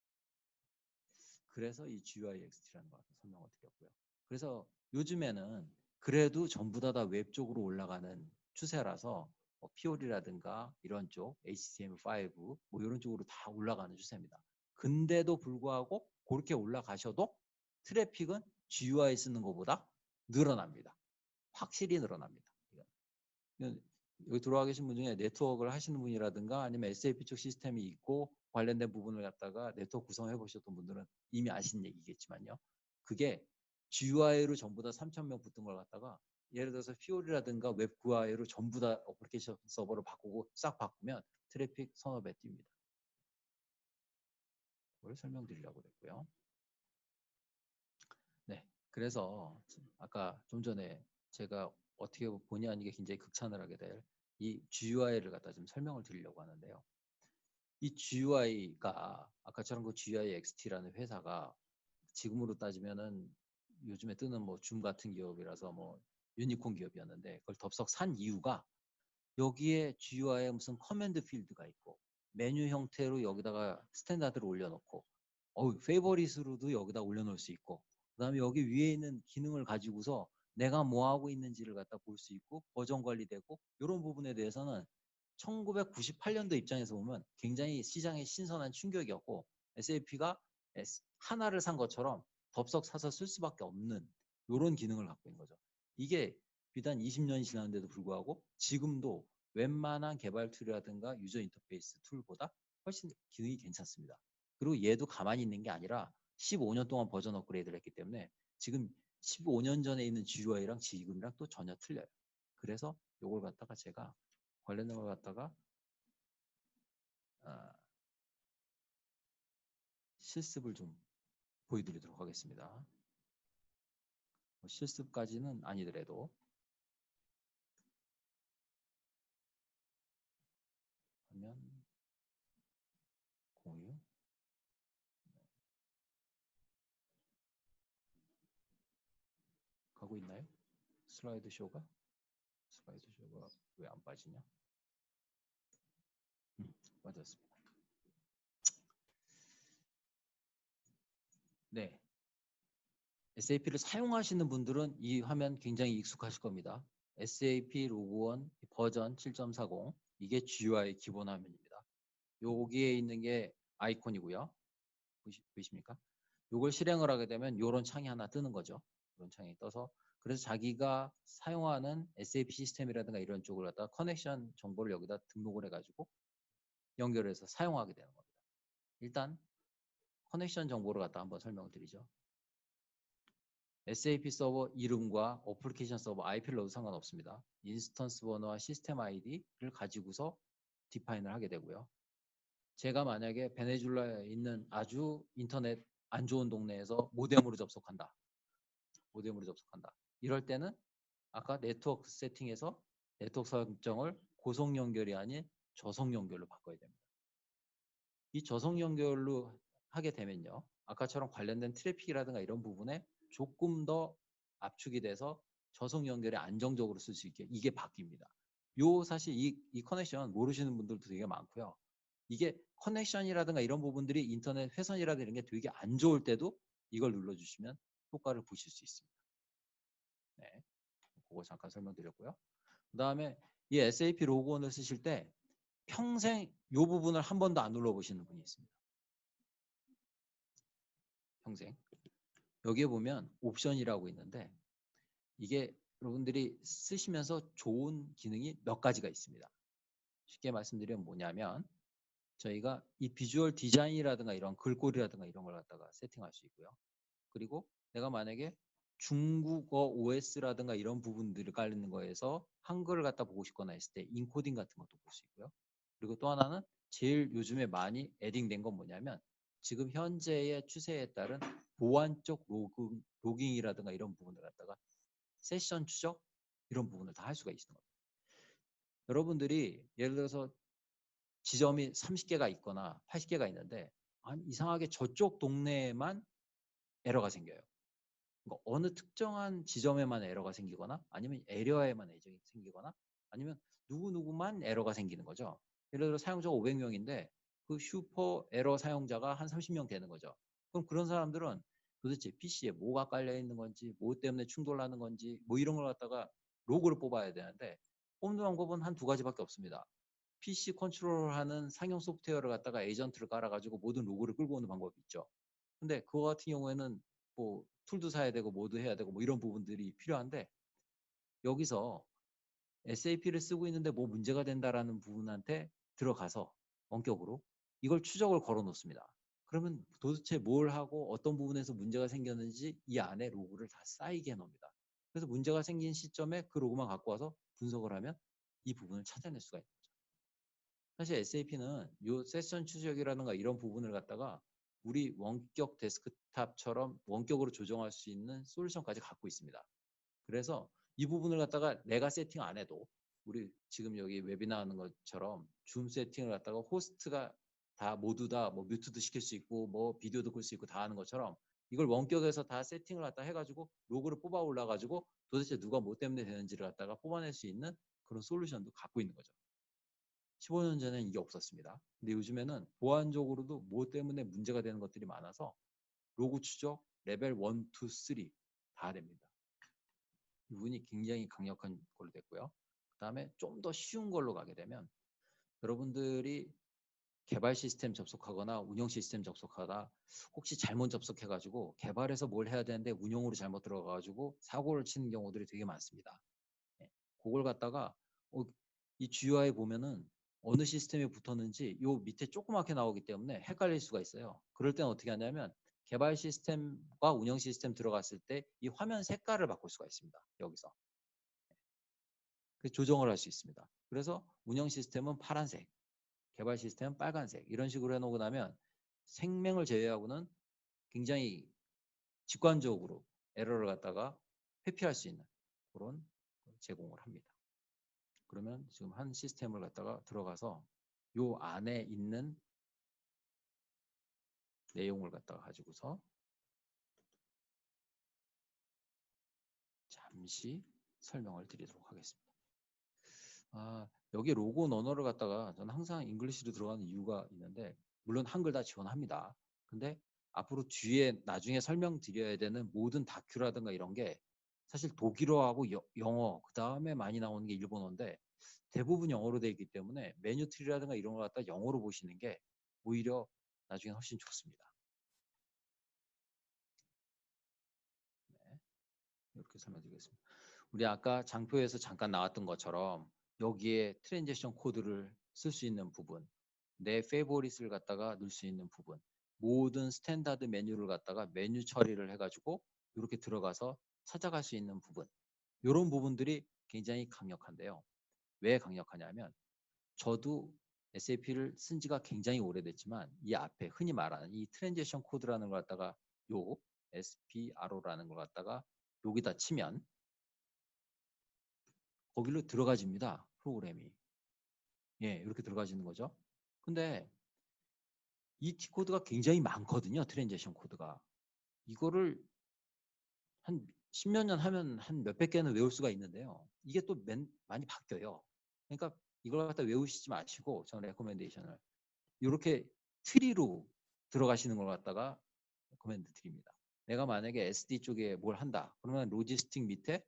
S1: 그래서 이 GUI XT라는 걸 설명을 드렸고요. 그래서 요즘에는 그래도 전부 다 웹 쪽으로 올라가는 추세라서 POL이라든가 이런 쪽, HTML5 뭐 이런 쪽으로 다 올라가는 추세입니다. 근데도 불구하고 그렇게 올라가셔도 트래픽은 GUI 쓰는 것보다 늘어납니다. 확실히 늘어납니다. 여기 들어와 계신 분 중에 네트워크를 하시는 분이라든가 아니면 SAP 쪽 시스템이 있고 관련된 부분을 갖다가 네트워크 구성해 보셨던 분들은 이미 아시는 얘기겠지만요. 그게 GUI로 전부 다 3,000명 붙은 걸 갖다가 예를 들어서 피올이라든가 웹 GUI로 전부 다 어플리케이션 서버를 바꾸고 싹 바꾸면 트래픽 서너 배 뜁니다. 그걸 설명드리려고 그랬고요. 네, 그래서 아까 좀 전에 제가 어떻게 본의 아니게 굉장히 극찬을 하게 될 이 GUI를 갖다 좀 설명을 드리려고 하는데요. 이 GUI가 아까처럼 그 GUI XT라는 회사가 지금으로 따지면은 요즘에 뜨는 뭐 줌 같은 기업이라서 뭐 유니콘 기업이었는데 그걸 덥석 산 이유가 여기에 GUI에 무슨 커맨드 필드가 있고 메뉴 형태로 여기다가 스탠다드를 올려놓고 페이버릿으로도 여기다 올려놓을 수 있고 그다음에 여기 위에 있는 기능을 가지고서 내가 뭐 하고 있는지를 갖다 볼 수 있고 버전 관리되고 이런 부분에 대해서는 1998년도 입장에서 보면 굉장히 시장에 신선한 충격이었고 SAP가 하나를 산 것처럼 덥석 사서 쓸 수밖에 없는 이런 기능을 갖고 있는 거죠. 이게 비단 20년이 지났는데도 불구하고 지금도 웬만한 개발 툴이라든가 유저 인터페이스 툴보다 훨씬 기능이 괜찮습니다. 그리고 얘도 가만히 있는 게 아니라 15년 동안 버전 업그레이드를 했기 때문에 지금 15년 전에 있는 GUI랑 지금이랑 또 전혀 틀려요. 그래서 이걸 갖다가 제가 관련된 걸 갖다가 실습을 좀 보여드리도록 하겠습니다. 실습까지는 아니더라도 화면 공유 가고 있나요? 슬라이드 쇼가 왜 안 빠지냐? 빠졌습니다. 네, SAP를 사용하시는 분들은 이 화면 굉장히 익숙하실 겁니다. SAP 로그원 버전 7.40 이게 GUI 기본 화면입니다. 여기에 있는 게 아이콘이고요. 보이십니까? 이걸 실행을 하게 되면 이런 창이 하나 뜨는 거죠. 이런 창이 떠서 그래서 자기가 사용하는 SAP 시스템이라든가 이런 쪽을 갖다 커넥션 정보를 여기다 등록을 해가지고 연결해서 사용하게 되는 겁니다. 일단 커넥션 정보를 갖다 한번 설명을 드리죠. SAP 서버 이름과 어플리케이션 서버 IP를 넣어도 상관없습니다. 인스턴스 번호와 시스템 아이디를 가지고서 디파인을 하게 되고요. 제가 만약에 베네수엘라에 있는 아주 인터넷 안 좋은 동네에서 모뎀으로 접속한다. 이럴 때는 아까 네트워크 세팅에서 네트워크 설정을 고속 연결이 아닌 저속 연결로 바꿔야 됩니다. 이 저속 연결로 하게 되면요. 아까처럼 관련된 트래픽이라든가 이런 부분에 조금 더 압축이 돼서 저속 연결에 안정적으로 쓸 수 있게 이게 바뀝니다. 사실 이 커넥션 모르시는 분들도 되게 많고요. 이게 커넥션이라든가 이런 부분들이 인터넷 회선이라든가 이런 게 되게 안 좋을 때도 이걸 눌러주시면 효과를 보실 수 있습니다. 네, 그거 잠깐 설명드렸고요. 그 다음에 이 SAP 로그온을 쓰실 때 평생 이 부분을 한 번도 안 눌러보시는 분이 있습니다. 평생. 여기에 보면 옵션이라고 있는데 이게 여러분들이 쓰시면서 좋은 기능이 몇 가지가 있습니다. 쉽게 말씀드리면 뭐냐면 저희가 이 비주얼 디자인이라든가 이런 글꼴이라든가 이런 걸 갖다가 세팅할 수 있고요. 그리고 내가 만약에 중국어 OS라든가 이런 부분들이 깔리는 거에서 한글을 갖다 보고 싶거나 했을 때 인코딩 같은 것도 볼 수 있고요. 그리고 또 하나는 제일 요즘에 많이 에딩된 건 뭐냐면 지금 현재의 추세에 따른 보안적 로깅이라든가 이런 부분을 갖다가 세션 추적 이런 부분을 다 할 수가 있는 겁니다. 여러분들이 예를 들어서 지점이 30개가 있거나 80개가 있는데 아니, 이상하게 저쪽 동네에만 에러가 생겨요. 그러니까 어느 특정한 지점에만 에러가 생기거나 아니면 에리어에만 에러가 생기거나 아니면 누구누구만 에러가 생기는 거죠. 예를 들어 사용자가 500명인데 그 슈퍼 에러 사용자가 한 30명 되는 거죠. 그럼 그런 사람들은 도대체 PC에 뭐가 깔려 있는 건지 뭐 때문에 충돌하는 건지 뭐 이런 걸 갖다가 로그를 뽑아야 되는데 뽑는 방법은 한 두 가지밖에 없습니다. PC 컨트롤하는 상용 소프트웨어를 갖다가 에이전트를 깔아가지고 모든 로그를 끌고 오는 방법이 있죠. 근데 그거 같은 경우에는 뭐 툴도 사야 되고 뭐도 해야 되고 뭐 이런 부분들이 필요한데 여기서 SAP를 쓰고 있는데 뭐 문제가 된다라는 부분한테 들어가서 원격으로 이걸 추적을 걸어 놓습니다. 그러면 도대체 뭘 하고 어떤 부분에서 문제가 생겼는지 이 안에 로그를 다 쌓이게 해 놓습니다. 그래서 문제가 생긴 시점에 그 로그만 갖고 와서 분석을 하면 이 부분을 찾아낼 수가 있는 거죠. 사실 SAP는 이 세션 추적이라든가 이런 부분을 갖다가 우리 원격 데스크탑처럼 원격으로 조정할 수 있는 솔루션까지 갖고 있습니다. 그래서 이 부분을 갖다가 내가 세팅 안 해도 우리 지금 여기 웨비나 하는 것처럼 줌 세팅을 갖다가 호스트가 다 모두 다 뭐 뮤트도 시킬 수 있고 뭐 비디오도 끌 수 있고 다 하는 것처럼 이걸 원격에서 다 세팅을 갖다 해가지고 로그를 뽑아 올라가지고 도대체 누가 뭐 때문에 되는지를 갖다가 뽑아낼 수 있는 그런 솔루션도 갖고 있는 거죠. 15년 전에는 이게 없었습니다. 근데 요즘에는 보안적으로도 뭐 때문에 문제가 되는 것들이 많아서 로그 추적 레벨 1, 2, 3 다 됩니다. 이 부분이 굉장히 강력한 걸로 됐고요. 그 다음에 좀 더 쉬운 걸로 가게 되면 여러분들이 개발 시스템 접속하거나 운영 시스템 접속하다 혹시 잘못 접속해가지고 개발해서 뭘 해야 되는데 운영으로 잘못 들어가가지고 사고를 치는 경우들이 되게 많습니다. 예, 그걸 갖다가 이 GUI 보면은 어느 시스템에 붙었는지 요 밑에 조그맣게 나오기 때문에 헷갈릴 수가 있어요. 그럴 때는 어떻게 하냐면 개발 시스템과 운영 시스템 들어갔을 때 이 화면 색깔을 바꿀 수가 있습니다. 여기서. 조정을 할 수 있습니다. 그래서 운영 시스템은 파란색, 개발 시스템은 빨간색 이런 식으로 해놓고 나면 생명을 제외하고는 굉장히 직관적으로 에러를 갖다가 회피할 수 있는 그런 제공을 합니다. 그러면 지금 한 시스템을 갖다가 들어가서 요 안에 있는 내용을 갖다가 가지고서 잠시 설명을 드리도록 하겠습니다. 여기 로고 언어를 갖다가 저는 항상 잉글리시로 들어가는 이유가 있는데 물론 한글 다 지원합니다. 근데 앞으로 뒤에 나중에 설명드려야 되는 모든 다큐라든가 이런 게 사실 독일어하고 영어 그 다음에 많이 나오는 게 일본어인데 대부분 영어로 되어 있기 때문에 메뉴 트리라든가 이런 걸 갖다 영어로 보시는 게 오히려 나중에 훨씬 좋습니다. 네, 이렇게 설명드리겠습니다. 우리 아까 장표에서 잠깐 나왔던 것처럼 여기에 트랜지션 코드를 쓸 수 있는 부분, 내 페이보릿을 갖다가 넣을 수 있는 부분, 모든 스탠다드 메뉴를 갖다가 메뉴 처리를 해가지고 이렇게 들어가서 찾아갈 수 있는 부분, 이런 부분들이 굉장히 강력한데요. 왜 강력하냐면 저도 SAP를 쓴 지가 굉장히 오래됐지만 이 앞에 흔히 말하는 이 트랜지션 코드라는 걸 갖다가 요 SPRO라는 걸 갖다가 여기다 치면 거기로 들어가집니다. 프로그램이. 예, 이렇게 들어가지는 거죠. 근데 이 T코드가 굉장히 많거든요. 트랜지션 코드가. 이거를 한 십몇 년 하면 한 몇백 개는 외울 수가 있는데요. 이게 또 많이 바뀌어요. 그러니까 이걸 갖다 외우시지 마시고 저는 레코멘데이션을 이렇게 트리로 들어가시는 걸 갖다가 레코멘드 드립니다. 내가 만약에 SD 쪽에 뭘 한다. 그러면 로지스틱 밑에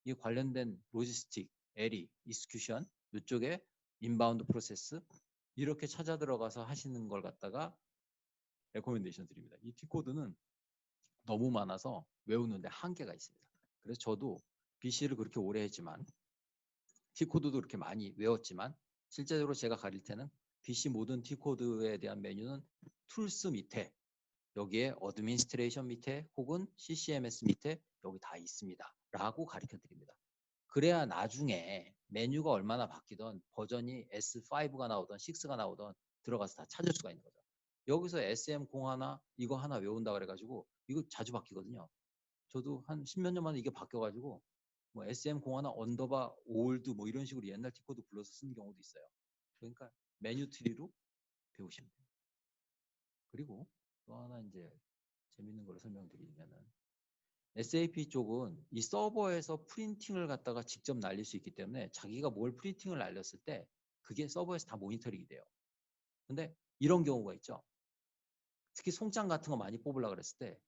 S1: 이 관련된 로지스틱, 에리, 이스큐션 이쪽에 인바운드 프로세스 이렇게 찾아 들어가서 하시는 걸 갖다가 레코멘데이션 드립니다. 이 T코드는 너무 많아서 외우는데 한계가 있습니다. 그래서 저도 BC를 그렇게 오래 했지만 T코드도 그렇게 많이 외웠지만 실제적으로 제가 가릴 때는 BC 모든 T코드에 대한 메뉴는 툴스 밑에 여기에 어드민스트레이션 밑에 혹은 CCMS 밑에 여기 다 있습니다. 라고 가르쳐 드립니다. 그래야 나중에 메뉴가 얼마나 바뀌던 버전이 S5가 나오던 6가 나오던 들어가서 다 찾을 수가 있는 거죠. 여기서 SM0 하나 이거 하나 외운다 그래가지고 이거 자주 바뀌거든요. 저도 한 10몇 년 만에 이게 바뀌어가지고 뭐 SM0 하나 언더바 올드 뭐 이런 식으로 옛날 T코드 불러서 쓰는 경우도 있어요. 그러니까 메뉴 트리로 배우시면 돼요. 그리고 또 하나 이제 재밌는 걸 설명드리면은 SAP 쪽은 이 서버에서 프린팅을 갖다가 직접 날릴 수 있기 때문에 자기가 뭘 프린팅을 날렸을 때 그게 서버에서 다 모니터링이 돼요. 근데 이런 경우가 있죠. 특히 송장 같은 거 많이 뽑으려고 그랬을 때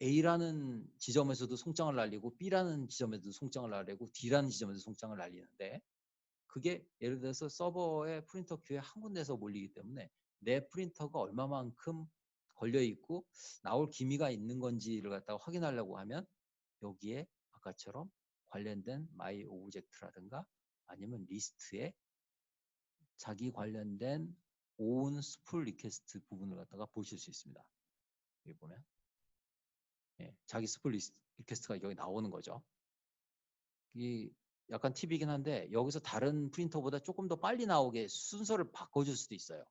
S1: A라는 지점에서도 송장을 날리고 B라는 지점에서도 송장을 날리고 D라는 지점에서 송장을 날리는데 그게 예를 들어서 서버의 프린터 큐에 한 군데서 몰리기 때문에 내 프린터가 얼마만큼 걸려있고 나올 기미가 있는 건지를 갖다가 확인하려고 하면 여기에 아까처럼 관련된 my object라든가 아니면 리스트에 자기 관련된 own spool request 부분을 갖다가 보실 수 있습니다. 여기 보면 자기 스풀 리퀘스트가 여기 나오는 거죠. 이 약간 팁이긴 한데 여기서 다른 프린터보다 조금 더 빨리 나오게 순서를 바꿔줄 수도 있어요.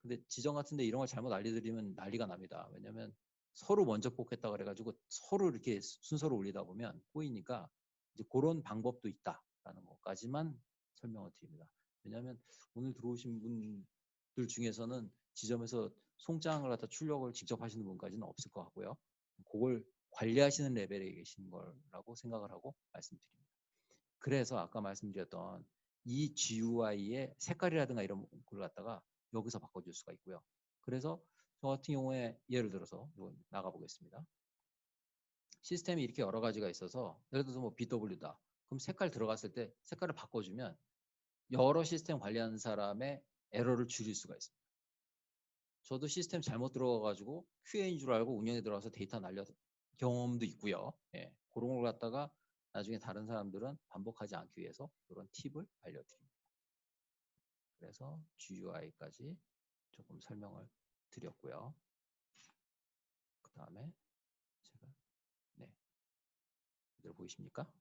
S1: 근데 지점 같은데 이런 걸 잘못 알려드리면 난리가 납니다. 왜냐면 서로 먼저 뽑겠다 그래가지고 서로 이렇게 순서를 올리다 보면 꼬이니까 이제 그런 방법도 있다라는 것까지만 설명을 드립니다. 왜냐하면 오늘 들어오신 분들 중에서는 지점에서 송장을 갖다 출력을 직접 하시는 분까지는 없을 것 같고요. 그걸 관리하시는 레벨에 계신 거라고 생각을 하고 말씀드립니다. 그래서 아까 말씀드렸던 이 GUI의 색깔이라든가 이런 걸 갖다가 여기서 바꿔줄 수가 있고요. 그래서 저 같은 경우에 예를 들어서 나가 보겠습니다. 시스템이 이렇게 여러 가지가 있어서 예를 들어서 뭐 BW다. 그럼 색깔 들어갔을 때 색깔을 바꿔주면 여러 시스템 관리하는 사람의 에러를 줄일 수가 있습니다. 저도 시스템 잘못 들어가가지고 QA인 줄 알고 운영에 들어가서 데이터 날려 경험도 있고요. 그런 걸 갖다가 나중에 다른 사람들은 반복하지 않기 위해서 이런 팁을 알려드립니다. 그래서 GUI까지 조금 설명을 드렸고요. 그 다음에 제가 이대로 보이십니까?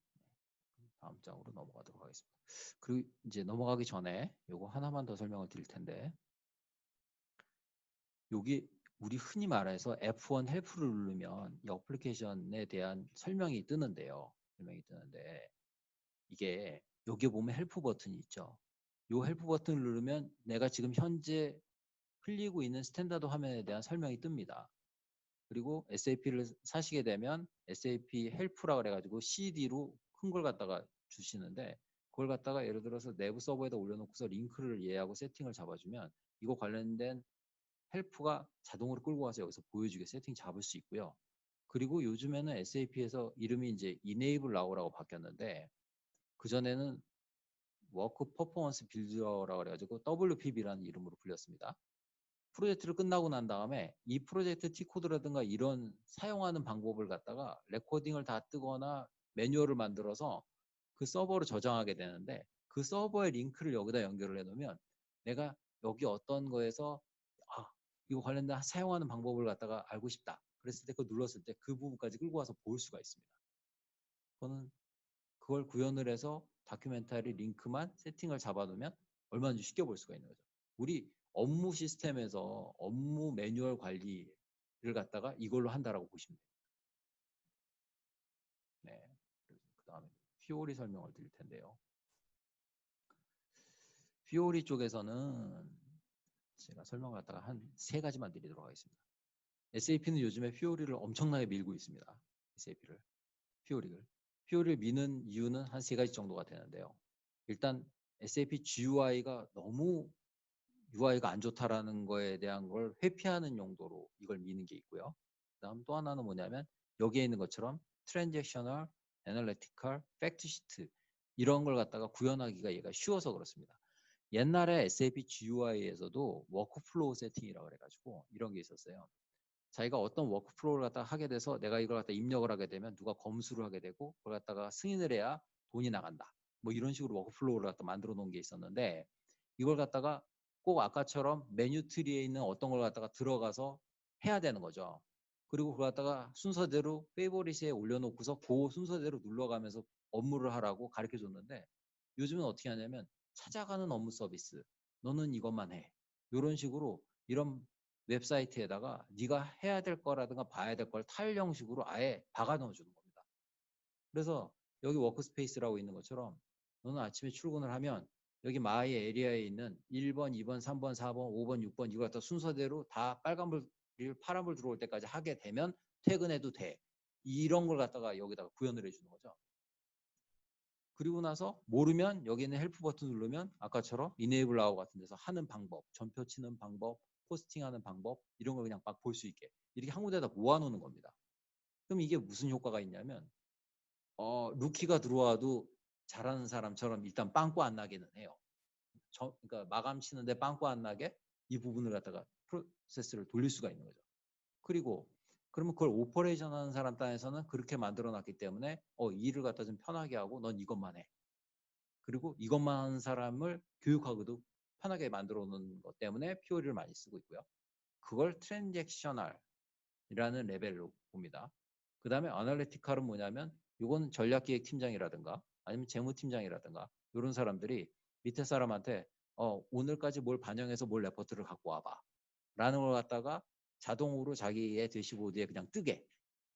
S1: 다음 장으로 넘어가도록 하겠습니다. 그리고 이제 넘어가기 전에 요거 하나만 더 설명을 드릴 텐데 여기 우리 흔히 말해서 F1 헬프를 누르면 이 어플리케이션에 대한 설명이 뜨는데요. 이게 여기 보면 헬프 버튼이 있죠. 이 헬프 버튼을 누르면 내가 지금 현재 흘리고 있는 스탠다드 화면에 대한 설명이 뜹니다. 그리고 SAP를 사시게 되면 SAP 헬프라 그래가지고 CD로 큰 걸 갖다가 주시는데 그걸 갖다가 예를 들어서 내부 서버에다 올려놓고서 링크를 이해하고 세팅을 잡아주면 이거 관련된 헬프가 자동으로 끌고 와서 여기서 보여주게 세팅 잡을 수 있고요. 그리고 요즘에는 SAP에서 이름이 이제 Enable Now라고 바뀌었는데 그전에는 워크 퍼포먼스 빌더라고 그래가지고 WPB라는 이름으로 불렸습니다. 프로젝트를 끝나고 난 다음에 이 프로젝트 T코드라든가 이런 사용하는 방법을 갖다가 레코딩을 다 뜨거나 매뉴얼을 만들어서 그 서버로 저장하게 되는데 그 서버의 링크를 여기다 연결을 해놓으면 내가 여기 어떤 거에서 이거 관련된 사용하는 방법을 갖다가 알고 싶다. 그랬을 때 그거 눌렀을 때 그 부분까지 끌고 와서 볼 수가 있습니다. 그걸 구현을 해서 다큐멘터리 링크만 세팅을 잡아두면 얼마든지 쉽게 볼 수가 있는 거죠. 우리 업무 시스템에서 업무 매뉴얼 관리를 갖다가 이걸로 한다라고 보시면 됩니다. 그 다음에 피오리 설명을 드릴 텐데요. 피오리 쪽에서는 제가 설명을 갖다가 한 3가지만 드리도록 하겠습니다. SAP는 요즘에 피오리를 엄청나게 밀고 있습니다. 피오리를 미는 이유는 한 3가지 정도가 되는데요. 일단 SAP GUI가 너무 UI가 안 좋다라는 거에 대한 걸 회피하는 용도로 이걸 미는 게 있고요. 그다음 또 하나는 뭐냐면 여기에 있는 것처럼 트랜잭셔널, 애널리티컬, 팩트시트 이런 걸 갖다가 구현하기가 얘가 쉬워서 그렇습니다. 옛날에 SAP GUI에서도 워크플로우 세팅이라고 그래가지고 이런 게 있었어요. 자기가 어떤 워크플로우를 갖다가 하게 돼서 내가 이걸 갖다 입력을 하게 되면 누가 검수를 하게 되고 그걸 갖다가 승인을 해야 돈이 나간다. 뭐 이런 식으로 워크플로우를 갖다 만들어 놓은 게 있었는데 이걸 갖다가 꼭 아까처럼 메뉴 트리에 있는 어떤 걸 갖다가 들어가서 해야 되는 거죠. 그리고 그걸 갖다가 순서대로 페이보릿에 올려놓고서 그 순서대로 눌러가면서 업무를 하라고 가르쳐 줬는데 요즘은 어떻게 하냐면 찾아가는 업무 서비스 너는 이것만 해. 이런 식으로 이런 웹사이트에다가 네가 해야 될 거라든가 봐야 될 걸 타일 형식으로 아예 박아 넣어주는 겁니다. 그래서 여기 워크스페이스라고 있는 것처럼 너는 아침에 출근을 하면 여기 마이 에리아에 있는 1번, 2번, 3번, 4번, 5번, 6번 이거 갖다 순서대로 다 빨간불, 파란불 들어올 때까지 하게 되면 퇴근해도 돼. 이런 걸 갖다가 여기다가 구현을 해주는 거죠. 그리고 나서 모르면 여기 있는 헬프 버튼 누르면 아까처럼 이네이블 나우 같은 데서 하는 방법, 전표 치는 방법, 포스팅하는 방법 이런 걸 그냥 막 볼 수 있게 이렇게 한 군데다 모아놓는 겁니다. 그럼 이게 무슨 효과가 있냐면 루키가 들어와도 잘하는 사람처럼 일단 빵꾸 안 나게는 해요. 그러니까 마감 치는데 빵꾸 안 나게 이 부분을 갖다가 프로세스를 돌릴 수가 있는 거죠. 그리고 그러면 그걸 오퍼레이션 하는 사람 단에서는 그렇게 만들어 놨기 때문에 일을 갖다 좀 편하게 하고 넌 이것만 해. 그리고 이것만 하는 사람을 교육하고도 편하게 만들어 놓은 것 때문에 PO리를 많이 쓰고 있고요. 그걸 트랜잭셔널이라는 레벨로 봅니다. 그 다음에 아날리티컬은 뭐냐면 이건 전략기획팀장이라든가 아니면 재무팀장이라든가 이런 사람들이 밑에 사람한테 오늘까지 뭘 반영해서 뭘 레포트를 갖고 와봐 라는 걸 갖다가 자동으로 자기의 대시보드에 그냥 뜨게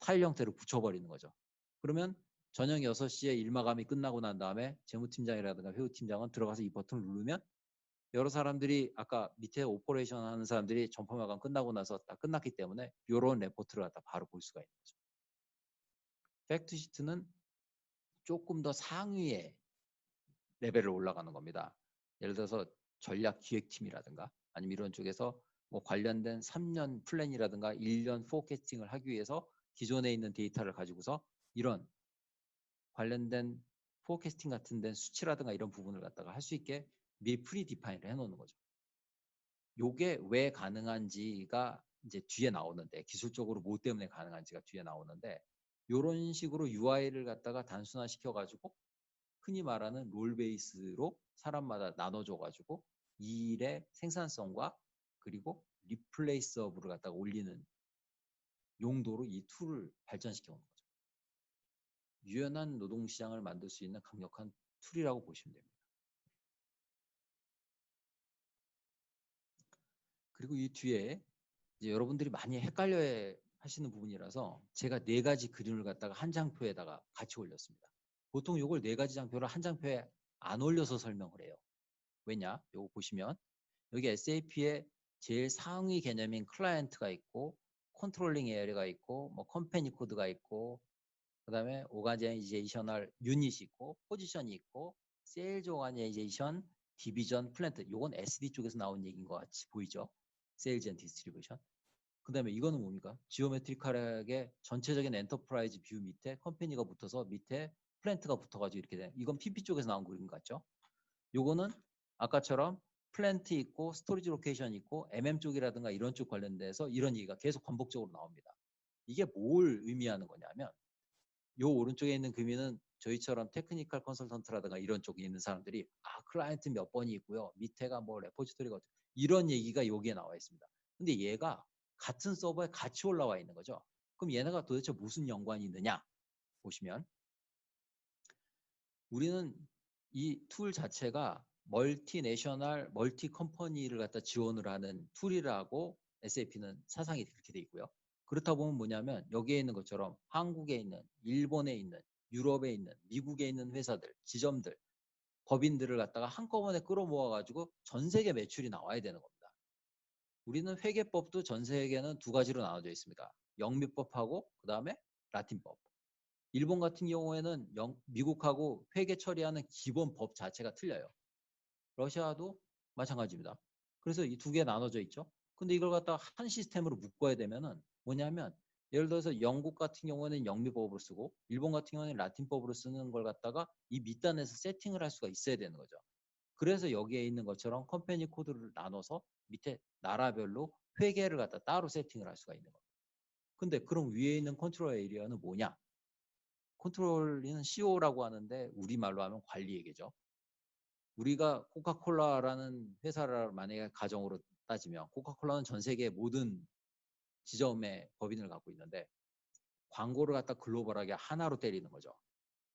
S1: 파일 형태로 붙여버리는 거죠. 그러면 저녁 6시에 일 마감이 끝나고 난 다음에 재무팀장이라든가 회우팀장은 들어가서 이 버튼을 누르면 여러 사람들이 아까 밑에 오퍼레이션 하는 사람들이 점포 마감 끝나고 나서 다 끝났기 때문에 이런 레포트를 갖다 바로 볼 수가 있는 거죠. 팩트시트는 조금 더 상위의 레벨을 올라가는 겁니다. 예를 들어서 전략기획팀이라든가 아니면 이런 쪽에서 뭐 관련된 3년 플랜이라든가 1년 포캐스팅을 하기 위해서 기존에 있는 데이터를 가지고서 이런 관련된 포캐스팅 같은 데 수치라든가 이런 부분을 갖다가 할 수 있게 미리 프리 디파인을 해놓는 거죠. 요게 왜 가능한지가 이제 뒤에 나오는데 기술적으로 뭐 때문에 가능한지가 뒤에 나오는데 이런 식으로 UI를 갖다가 단순화시켜 가지고 흔히 말하는 롤 베이스로 사람마다 나눠줘 가지고 이 일의 생산성과 그리고 리플레이서블을 갖다가 올리는 용도로 이 툴을 발전시켜 온 거죠. 유연한 노동시장을 만들 수 있는 강력한 툴이라고 보시면 됩니다. 그리고 이 뒤에 이제 여러분들이 많이 헷갈려 하시는 부분이라서 제가 4가지 그림을 갖다가 한 장표에다가 같이 올렸습니다. 보통 이걸 4가지 장표를 한 장표에 안 올려서 설명을 해요. 왜냐? 요거 보시면 여기 SAP의 제일 상위 개념인 클라이언트가 있고 컨트롤링 에어리가 있고 뭐 컴퍼니 코드가 있고 그다음에 오가니제이셔널 유닛이 있고 포지션이 있고 세일즈 오가니제이션 디비전 플랜트 요건 SD 쪽에서 나온 얘기인 것 같이 보이죠? 세일즈 앤 디스트리뷰션. 그다음에 이거는 뭡니까? 지오메트리컬하게 전체적인 엔터프라이즈 뷰 밑에 컴퍼니가 붙어서 밑에 플랜트가 붙어가지고 이렇게 돼. 이건 PP 쪽에서 나온 그림 같죠? 요거는 아까처럼 플랜트 있고 스토리지 로케이션 있고 MM 쪽이라든가 이런 쪽 관련돼서 이런 얘기가 계속 반복적으로 나옵니다. 이게 뭘 의미하는 거냐면 요 오른쪽에 있는 그림은 저희처럼 테크니컬 컨설턴트라든가 이런 쪽에 있는 사람들이 클라이언트 몇 번이 있고요. 밑에가 뭐 레포지토리가 어떻게 이런 얘기가 여기에 나와 있습니다. 근데 얘가 같은 서버에 같이 올라와 있는 거죠. 그럼 얘네가 도대체 무슨 연관이 있느냐 보시면 우리는 이 툴 자체가 멀티내셔널, 멀티 컴퍼니를 갖다 지원을 하는 툴이라고 SAP는 사상이 그렇게 돼 있고요. 그렇다 보면 뭐냐면 여기에 있는 것처럼 한국에 있는, 일본에 있는, 유럽에 있는, 미국에 있는 회사들, 지점들, 법인들을 갖다가 한꺼번에 끌어모아가지고 전 세계 매출이 나와야 되는 겁니다. 우리는 회계법도 전 세계는 2가지로 나눠져 있습니다. 영미법하고 그 다음에 라틴법. 일본 같은 경우에는 미국하고 회계 처리하는 기본 법 자체가 틀려요. 러시아도 마찬가지입니다. 그래서 이 2개 나눠져 있죠. 근데 이걸 갖다가 한 시스템으로 묶어야 되면은 뭐냐면 예를 들어서 영국 같은 경우에는 영미법으로 쓰고 일본 같은 경우에는 라틴법으로 쓰는 걸 갖다가 이 밑단에서 세팅을 할 수가 있어야 되는 거죠. 그래서 여기에 있는 것처럼 컴퍼니 코드를 나눠서 밑에 나라별로 회계를 갖다 따로 세팅을 할 수가 있는 겁니다. 근데 그럼 위에 있는 컨트롤 에리어는 뭐냐? 컨트롤은 CO라고 하는데 우리말로 하면 관리회계죠. 우리가 코카콜라라는 회사를 만약에 가정으로 따지면 코카콜라는 전 세계 모든 지점의 법인을 갖고 있는데 광고를 갖다 글로벌하게 하나로 때리는 거죠.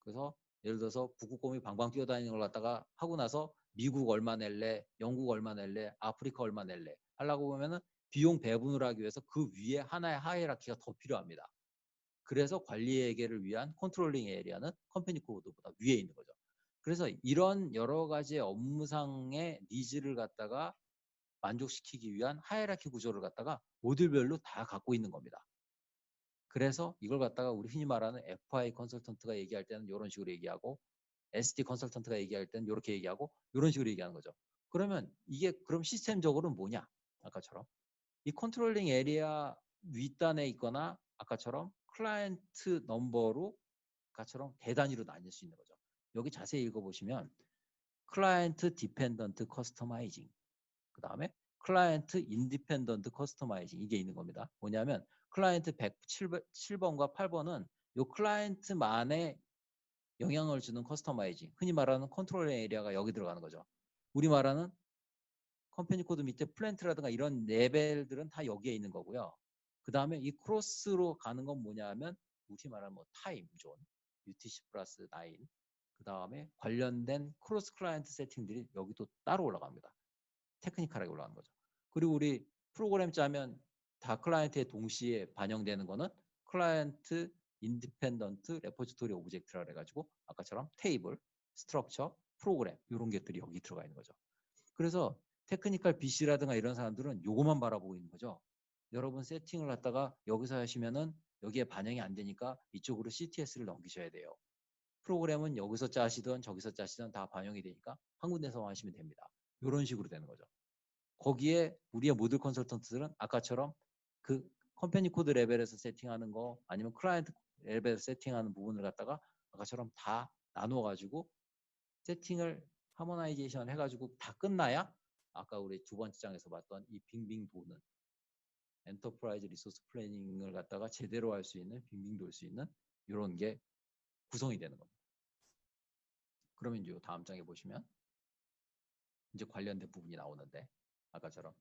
S1: 그래서 예를 들어서 북극곰이 방방 뛰어다니는 걸 갖다가 하고 나서 미국 얼마 낼래, 영국 얼마 낼래, 아프리카 얼마 낼래 하려고 보면은 비용 배분을 하기 위해서 그 위에 하나의 하이라키가 더 필요합니다. 그래서 관리회계를 위한 컨트롤링 에리아는 컴퍼니 코드보다 위에 있는 거죠. 그래서 이런 여러 가지 업무상의 니즈를 갖다가 만족시키기 위한 하이라키 구조를 갖다가 모듈별로 다 갖고 있는 겁니다. 그래서 이걸 갖다가 우리 흔히 말하는 FI 컨설턴트가 얘기할 때는 이런 식으로 얘기하고 SD 컨설턴트가 얘기할 때는 이렇게 얘기하고 이런 식으로 얘기하는 거죠. 그러면 이게 그럼 시스템적으로는 뭐냐? 아까처럼 이 컨트롤링 에리아 윗단에 있거나 아까처럼 클라이언트 넘버로 아까처럼 대단위로 나뉠 수 있는 거죠. 여기 자세히 읽어보시면 클라이언트 디펜던트 커스터마이징 그 다음에 클라이언트 인디펜던트 커스터마이징 이게 있는 겁니다. 뭐냐면 클라이언트 107번과 8번은 이 클라이언트만의 영향을 주는 커스터마이징 흔히 말하는 컨트롤 에리아가 여기 들어가는 거죠. 우리 말하는 컴퍼니 코드 밑에 플랜트라든가 이런 레벨들은 다 여기에 있는 거고요. 그 다음에 이 크로스로 가는 건 뭐냐 하면 우리 말하는 뭐 타임 존, UTC 플러스 9, 그 다음에 관련된 크로스 클라이언트 세팅들이 여기도 따로 올라갑니다. 테크니컬하게 올라가는 거죠. 그리고 우리 프로그램 짜면 다 클라이언트에 동시에 반영되는 거는 클라이언트 인디펜던트 레포지토리 오브젝트라 해가지고 아까처럼 테이블, 스트럭처, 프로그램 이런 것들이 여기 들어가 있는 거죠. 그래서 테크니컬 BC라든가 이런 사람들은 요것만 바라보고 있는 거죠. 여러분 세팅을 갖다가 여기서 하시면은 여기에 반영이 안 되니까 이쪽으로 CTS를 넘기셔야 돼요. 프로그램은 여기서 짜시든 저기서 짜시든 다 반영이 되니까 한 군데서 하시면 됩니다. 이런 식으로 되는 거죠. 거기에 우리의 모듈 컨설턴트들은 아까처럼 그 컴퍼니 코드 레벨에서 세팅하는 거 아니면 클라이언트 레벨에서 세팅하는 부분을 갖다가 아까처럼 다 나누어 가지고 세팅을 하모나이제이션 해가지고 다 끝나야 아까 우리 두 번째 장에서 봤던 이 빙빙 도는 엔터프라이즈 리소스 플래닝을 갖다가 제대로 할 수 있는 빙빙 돌 수 있는 이런 게 구성이 되는 겁니다. 그러면 이제 다음 장에 보시면 이제 관련된 부분이 나오는데 아까처럼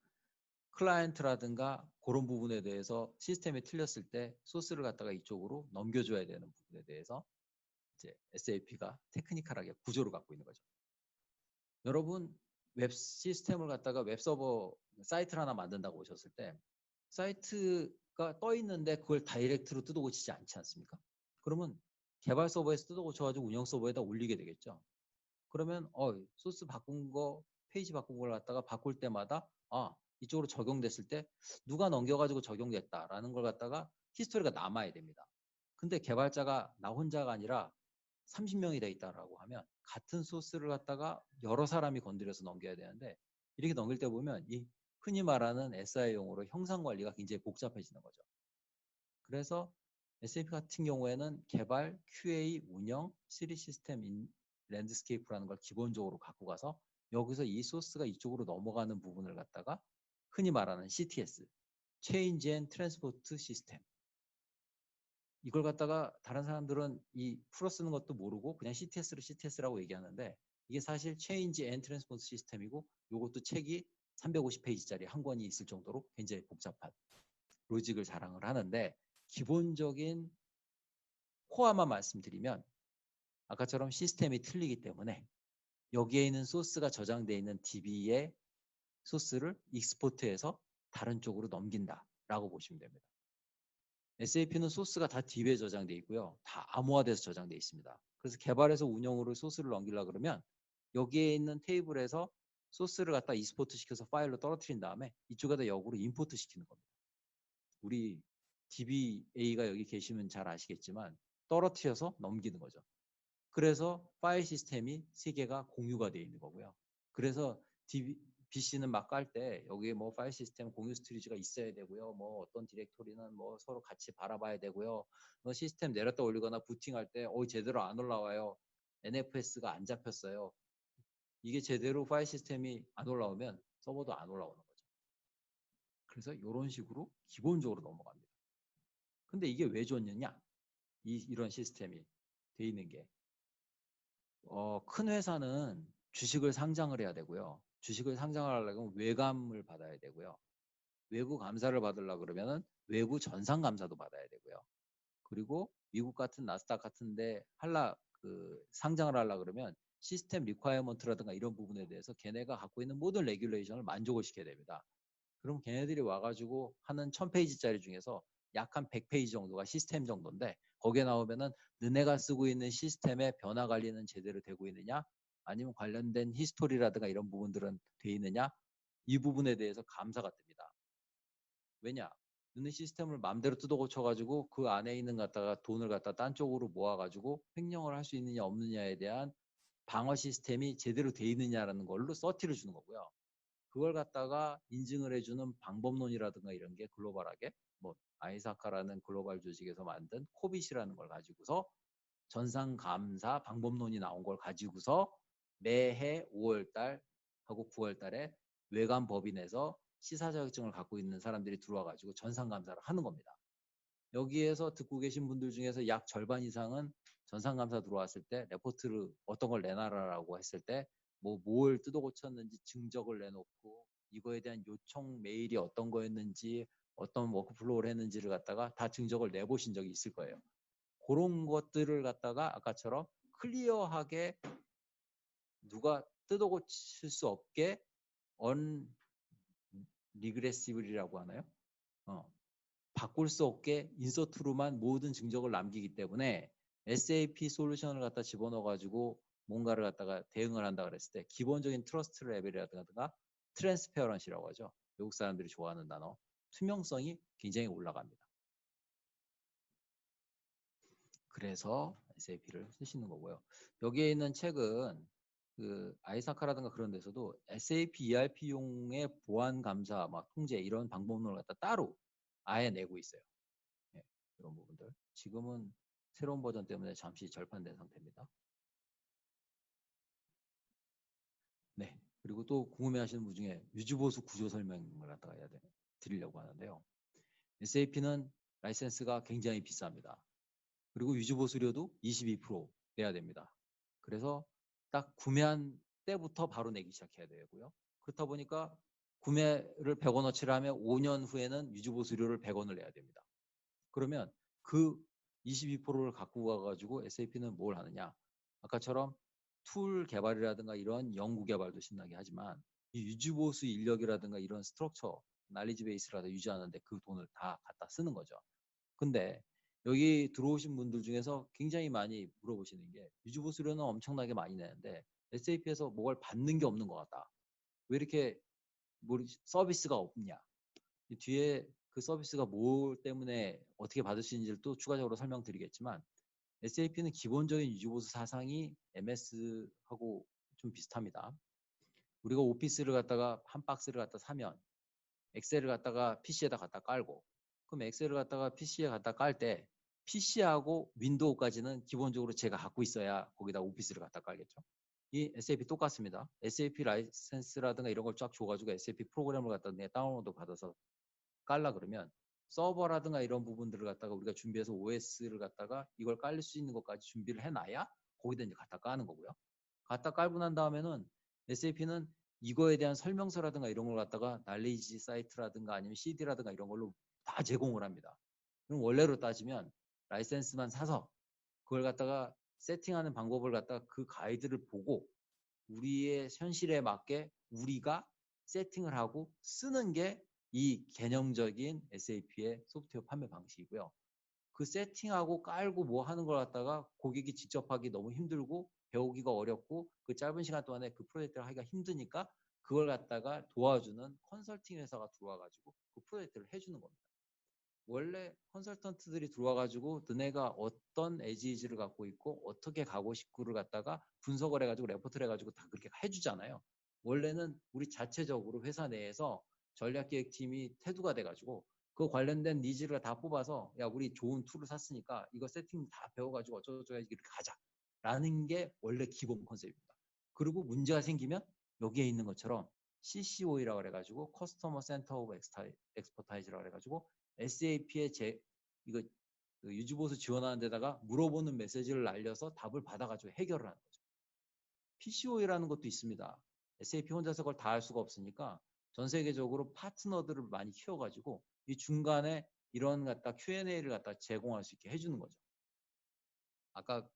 S1: 클라이언트라든가 그런 부분에 대해서 시스템이 틀렸을 때 소스를 갖다가 이쪽으로 넘겨줘야 되는 부분에 대해서 이제 SAP가 테크니컬하게 구조를 갖고 있는 거죠. 여러분 웹 시스템을 갖다가 웹 서버 사이트를 하나 만든다고 오셨을 때 사이트가 떠 있는데 그걸 다이렉트로 뜯어 고치지 않지 않습니까? 그러면 개발 서버에서 뜯어 고쳐가지고 운영 서버에다 올리게 되겠죠. 그러면 소스 바꾼 거 페이지 바꾼 걸 갖다가 바꿀 때마다 이쪽으로 적용됐을 때 누가 넘겨가지고 적용됐다라는 걸 갖다가 히스토리가 남아야 됩니다. 근데 개발자가 나 혼자가 아니라 30명이 돼 있다라고 하면 같은 소스를 갖다가 여러 사람이 건드려서 넘겨야 되는데 이렇게 넘길 때 보면 이 흔히 말하는 SI용어로 형상 관리가 굉장히 복잡해지는 거죠. 그래서 SAP 같은 경우에는 개발, QA, 운영, 시리 시스템 랜드스케이프라는 걸 기본적으로 갖고 가서 여기서 이 소스가 이쪽으로 넘어가는 부분을 갖다가 흔히 말하는 CTS, Change and Transport System 이걸 갖다가 다른 사람들은 이 풀어 쓰는 것도 모르고 그냥 CTS를 CTS라고 얘기하는데 이게 사실 Change and Transport System이고 이것도 책이 350페이지짜리 한 권이 있을 정도로 굉장히 복잡한 로직을 자랑을 하는데 기본적인 코어만 말씀드리면 아까처럼 시스템이 틀리기 때문에 여기에 있는 소스가 저장되어 있는 DB의 소스를 익스포트해서 다른 쪽으로 넘긴다라고 보시면 됩니다. SAP는 소스가 다 DB에 저장되어 있고요. 다 암호화돼서 저장되어 있습니다. 그래서 개발해서 운영으로 소스를 넘기려고 그러면 여기에 있는 테이블에서 소스를 갖다 익스포트 시켜서 파일로 떨어뜨린 다음에 이쪽에다 역으로 임포트 시키는 겁니다. 우리 DBA가 여기 계시면 잘 아시겠지만 떨어뜨려서 넘기는 거죠. 그래서 파일 시스템이 세 개가 공유가 되어 있는 거고요. 그래서 BC는 막 깔 때 여기에 뭐 파일 시스템 공유 스토리지가 있어야 되고요. 뭐 어떤 디렉토리는 뭐 서로 같이 바라봐야 되고요. 뭐 시스템 내렸다 올리거나 부팅할 때 제대로 안 올라와요. NFS가 안 잡혔어요. 이게 제대로 파일 시스템이 안 올라오면 서버도 안 올라오는 거죠. 그래서 이런 식으로 기본적으로 넘어갑니다. 근데 이게 왜 좋느냐? 이런 시스템이 돼 있는 게. 큰 회사는 주식을 상장을 해야 되고요. 주식을 상장을 하려면 외감을 받아야 되고요. 외부 감사를 받으려고 그러면은 외부 전산 감사도 받아야 되고요. 그리고 미국 같은 나스닥 같은데 상장을 하려고 그러면 시스템 리ኳ어먼트라든가 이런 부분에 대해서 걔네가 갖고 있는 모든 레귤레이션을 만족을 시켜야 됩니다. 그럼 걔네들이 와가지고 하는 1000페이지짜리 중에서 약 한 100페이지 정도가 시스템 정도인데 거기에 나오면은 너네가 쓰고 있는 시스템의 변화 관리는 제대로 되고 있느냐, 아니면 관련된 히스토리라든가 이런 부분들은 돼 있느냐, 이 부분에 대해서 감사가 뜹니다. 왜냐? 너네 시스템을 마음대로 뜯어 고쳐가지고 그 안에 있는 돈을 갖다 딴 쪽으로 모아가지고 횡령을 할 수 있느냐 없느냐에 대한 방어 시스템이 제대로 돼 있느냐라는 걸로 서티를 주는 거고요. 그걸 갖다가 인증을 해주는 방법론이라든가 이런 게 글로벌하게 아이사카라는 글로벌 조직에서 만든 코빗이라는 걸 가지고서 전산감사 방법론이 나온 걸 가지고서 매해 5월달 하고 9월달에 외관법인에서 시사 자격증을 갖고 있는 사람들이 들어와 가지고 전산감사를 하는 겁니다. 여기에서 듣고 계신 분들 중에서 약 절반 이상은 전산감사 들어왔을 때 레포트를 어떤 걸 내놔라라고 했을 때 뭘 뜯어 고쳤는지 증적을 내놓고 이거에 대한 요청 메일이 어떤 거였는지 어떤 워크플로우를 했는지를 갖다가 다 증적을 내보신 적이 있을 거예요. 그런 것들을 갖다가 아까처럼 클리어하게 누가 뜯어 고칠 수 없게 리그레시블이라고 하나요? 바꿀 수 없게 인서트로만 모든 증적을 남기기 때문에 SAP 솔루션을 갖다 집어넣어 가지고 뭔가를 갖다가 대응을 한다 그랬을 때 기본적인 트러스트 레벨이라든가 트랜스페어런시라고 하죠. 외국 사람들이 좋아하는 단어. 투명성이 굉장히 올라갑니다. 그래서 SAP를 쓰시는 거고요. 여기에 있는 책은 아이사카라든가 그런 데서도 SAP ERP용의 보안 감사, 통제 이런 방법론을 갖다 따로 아예 내고 있어요. 네, 이런 부분들. 지금은 새로운 버전 때문에 잠시 절판된 상태입니다. 네. 그리고 또 궁금해하시는 분 중에 유지보수 구조 설명을 갖다가 드리려고 하는데요. SAP는 라이센스가 굉장히 비쌉니다. 그리고 유지보수료도 22% 내야 됩니다. 그래서 딱 구매한 때부터 바로 내기 시작해야 되고요. 그렇다 보니까 구매를 100원어치를 하면 5년 후에는 유지보수료를 100원을 내야 됩니다. 그러면 그 22%를 갖고 가가지고 SAP는 뭘 하느냐? 아까처럼 툴 개발이라든가 이런 연구 개발도 신나게 하지만 이 유지보수 인력이라든가 이런 스트럭처, 날리지 베이스라도 유지하는데 그 돈을 다 갖다 쓰는 거죠. 근데 여기 들어오신 분들 중에서 굉장히 많이 물어보시는 게 유지보수료는 엄청나게 많이 내는데 SAP에서 뭘 받는 게 없는 것 같다. 왜 이렇게 서비스가 없냐? 뒤에 그 서비스가 뭐 때문에 어떻게 받을 수 있는지를 또 추가적으로 설명드리겠지만 SAP는 기본적인 유지보수 사상이 MS하고 좀 비슷합니다. 우리가 오피스를 갖다가 한 박스를 갖다 사면 엑셀을 갖다가 PC에다 갖다 깔고 그럼 엑셀을 갖다가 PC에 갖다 깔 때 PC하고 윈도우까지는 기본적으로 제가 갖고 있어야 거기다 오피스를 갖다 깔겠죠. 이 SAP 똑같습니다. SAP 라이센스라든가 이런 걸 쫙 줘가지고 SAP 프로그램을 갖다 내 다운로드 받아서 깔라 그러면 서버라든가 이런 부분들을 갖다가 우리가 준비해서 OS를 갖다가 이걸 깔릴 수 있는 것까지 준비를 해놔야 거기다 이제 갖다 까는 거고요. 갖다 깔고 난 다음에는 SAP는 이거에 대한 설명서라든가 이런 걸 갖다가 날리지 사이트라든가 아니면 CD라든가 이런 걸로 다 제공을 합니다. 그럼 원래로 따지면 라이센스만 사서 그걸 갖다가 세팅하는 방법을 갖다가 그 가이드를 보고 우리의 현실에 맞게 우리가 세팅을 하고 쓰는 게 이 개념적인 SAP의 소프트웨어 판매 방식이고요. 그 세팅하고 깔고 뭐 하는 걸 갖다가 고객이 직접 하기 너무 힘들고 배우기가 어렵고 그 짧은 시간 동안에 그 프로젝트를 하기가 힘드니까 그걸 갖다가 도와주는 컨설팅 회사가 들어와가지고 그 프로젝트를 해주는 겁니다. 원래 컨설턴트들이 들어와가지고 너네가 어떤 에지이즈를 갖고 있고 어떻게 가고 싶고를 갖다가 분석을 해가지고 레포트를 해가지고 다 그렇게 해주잖아요. 원래는 우리 자체적으로 회사 내에서 전략기획팀이 태두가 돼가지고 그 관련된 니즈를 다 뽑아서 야 우리 좋은 툴을 샀으니까 이거 세팅 다 배워가지고 어쩌고저쩌고 이렇게 가자 라는 게 원래 기본 컨셉입니다. 그리고 문제가 생기면 여기에 있는 것처럼 CCO라고 그래가지고 커스터머 센터 오브 엑스퍼타이즈라고 그래가지고 SAP의 이거 그 유지보수 지원하는 데다가 물어보는 메시지를 날려서 답을 받아가지고 해결을 하는 거죠. PCOE라는 것도 있습니다. SAP 혼자서 그걸 다 할 수가 없으니까 전 세계적으로 파트너들을 많이 키워가지고 이 중간에 이런 갖다 Q&A를 갖다 제공할 수 있게 해주는 거죠. 아까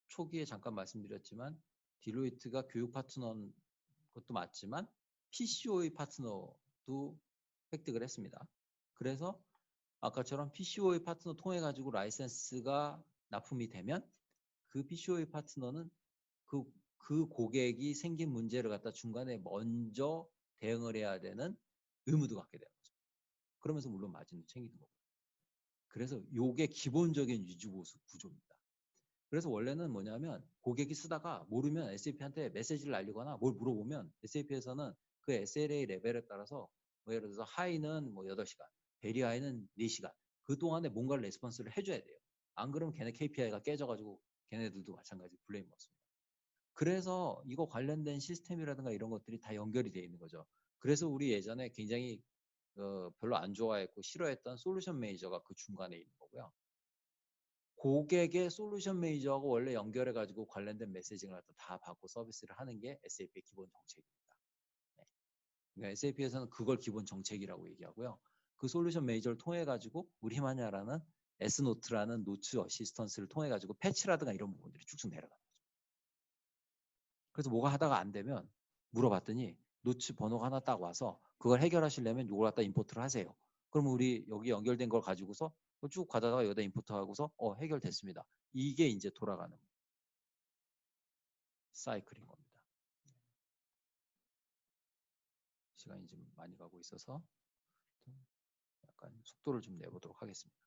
S1: 초기에 잠깐 말씀드렸지만 딜로이트가 교육 파트너인 것도 맞지만 PCOE 파트너도 획득을 했습니다. 그래서 아까처럼 PCOE 파트너 통해 가지고 라이센스가 납품이 되면 그 PCOE 파트너는 그 고객이 생긴 문제를 갖다 중간에 먼저 대응을 해야 되는 의무도 갖게 되는 거죠. 그러면서 물론 마진도 챙기는 거고. 그래서 요게 기본적인 유지보수 구조입니다. 그래서 원래는 뭐냐면 고객이 쓰다가 모르면 SAP한테 메시지를 날리거나 뭘 물어보면 SAP에서는 그 SLA 레벨에 따라서 뭐 예를 들어서 하이는 뭐 8시간, 베리 하이는 4시간 그 동안에 뭔가를 레스폰스를 해줘야 돼요. 안 그러면 걔네 KPI가 깨져가지고 걔네들도 마찬가지 블레임 먹습니다. 그래서 이거 관련된 시스템이라든가 이런 것들이 다 연결이 되어 있는 거죠. 그래서 우리 예전에 굉장히 별로 안 좋아했고 싫어했던 솔루션 매니저가 그 중간에 있는 거고요. 고객의 솔루션 매니저하고 원래 연결해가지고 관련된 메시지를 다 받고 서비스를 하는 게 SAP의 기본 정책입니다. 네. 그러니까 SAP에서는 그걸 기본 정책이라고 얘기하고요. 그 솔루션 매니저를 통해가지고 우리 히마냐라는 S노트라는 노트 어시스턴스를 통해가지고 패치라든가 이런 부분들이 쭉쭉 내려가는 거죠. 그래서 뭐가 하다가 안 되면 물어봤더니 노트 번호가 하나 딱 와서 그걸 해결하시려면 이걸 갖다 임포트를 하세요. 그럼 우리 여기 연결된 걸 가지고서 쭉 가다가 여기다 임포트하고서 해결됐습니다. 이게 이제 돌아가는 사이클인 겁니다. 시간이 좀 많이 가고 있어서 약간 속도를 좀 내보도록 하겠습니다.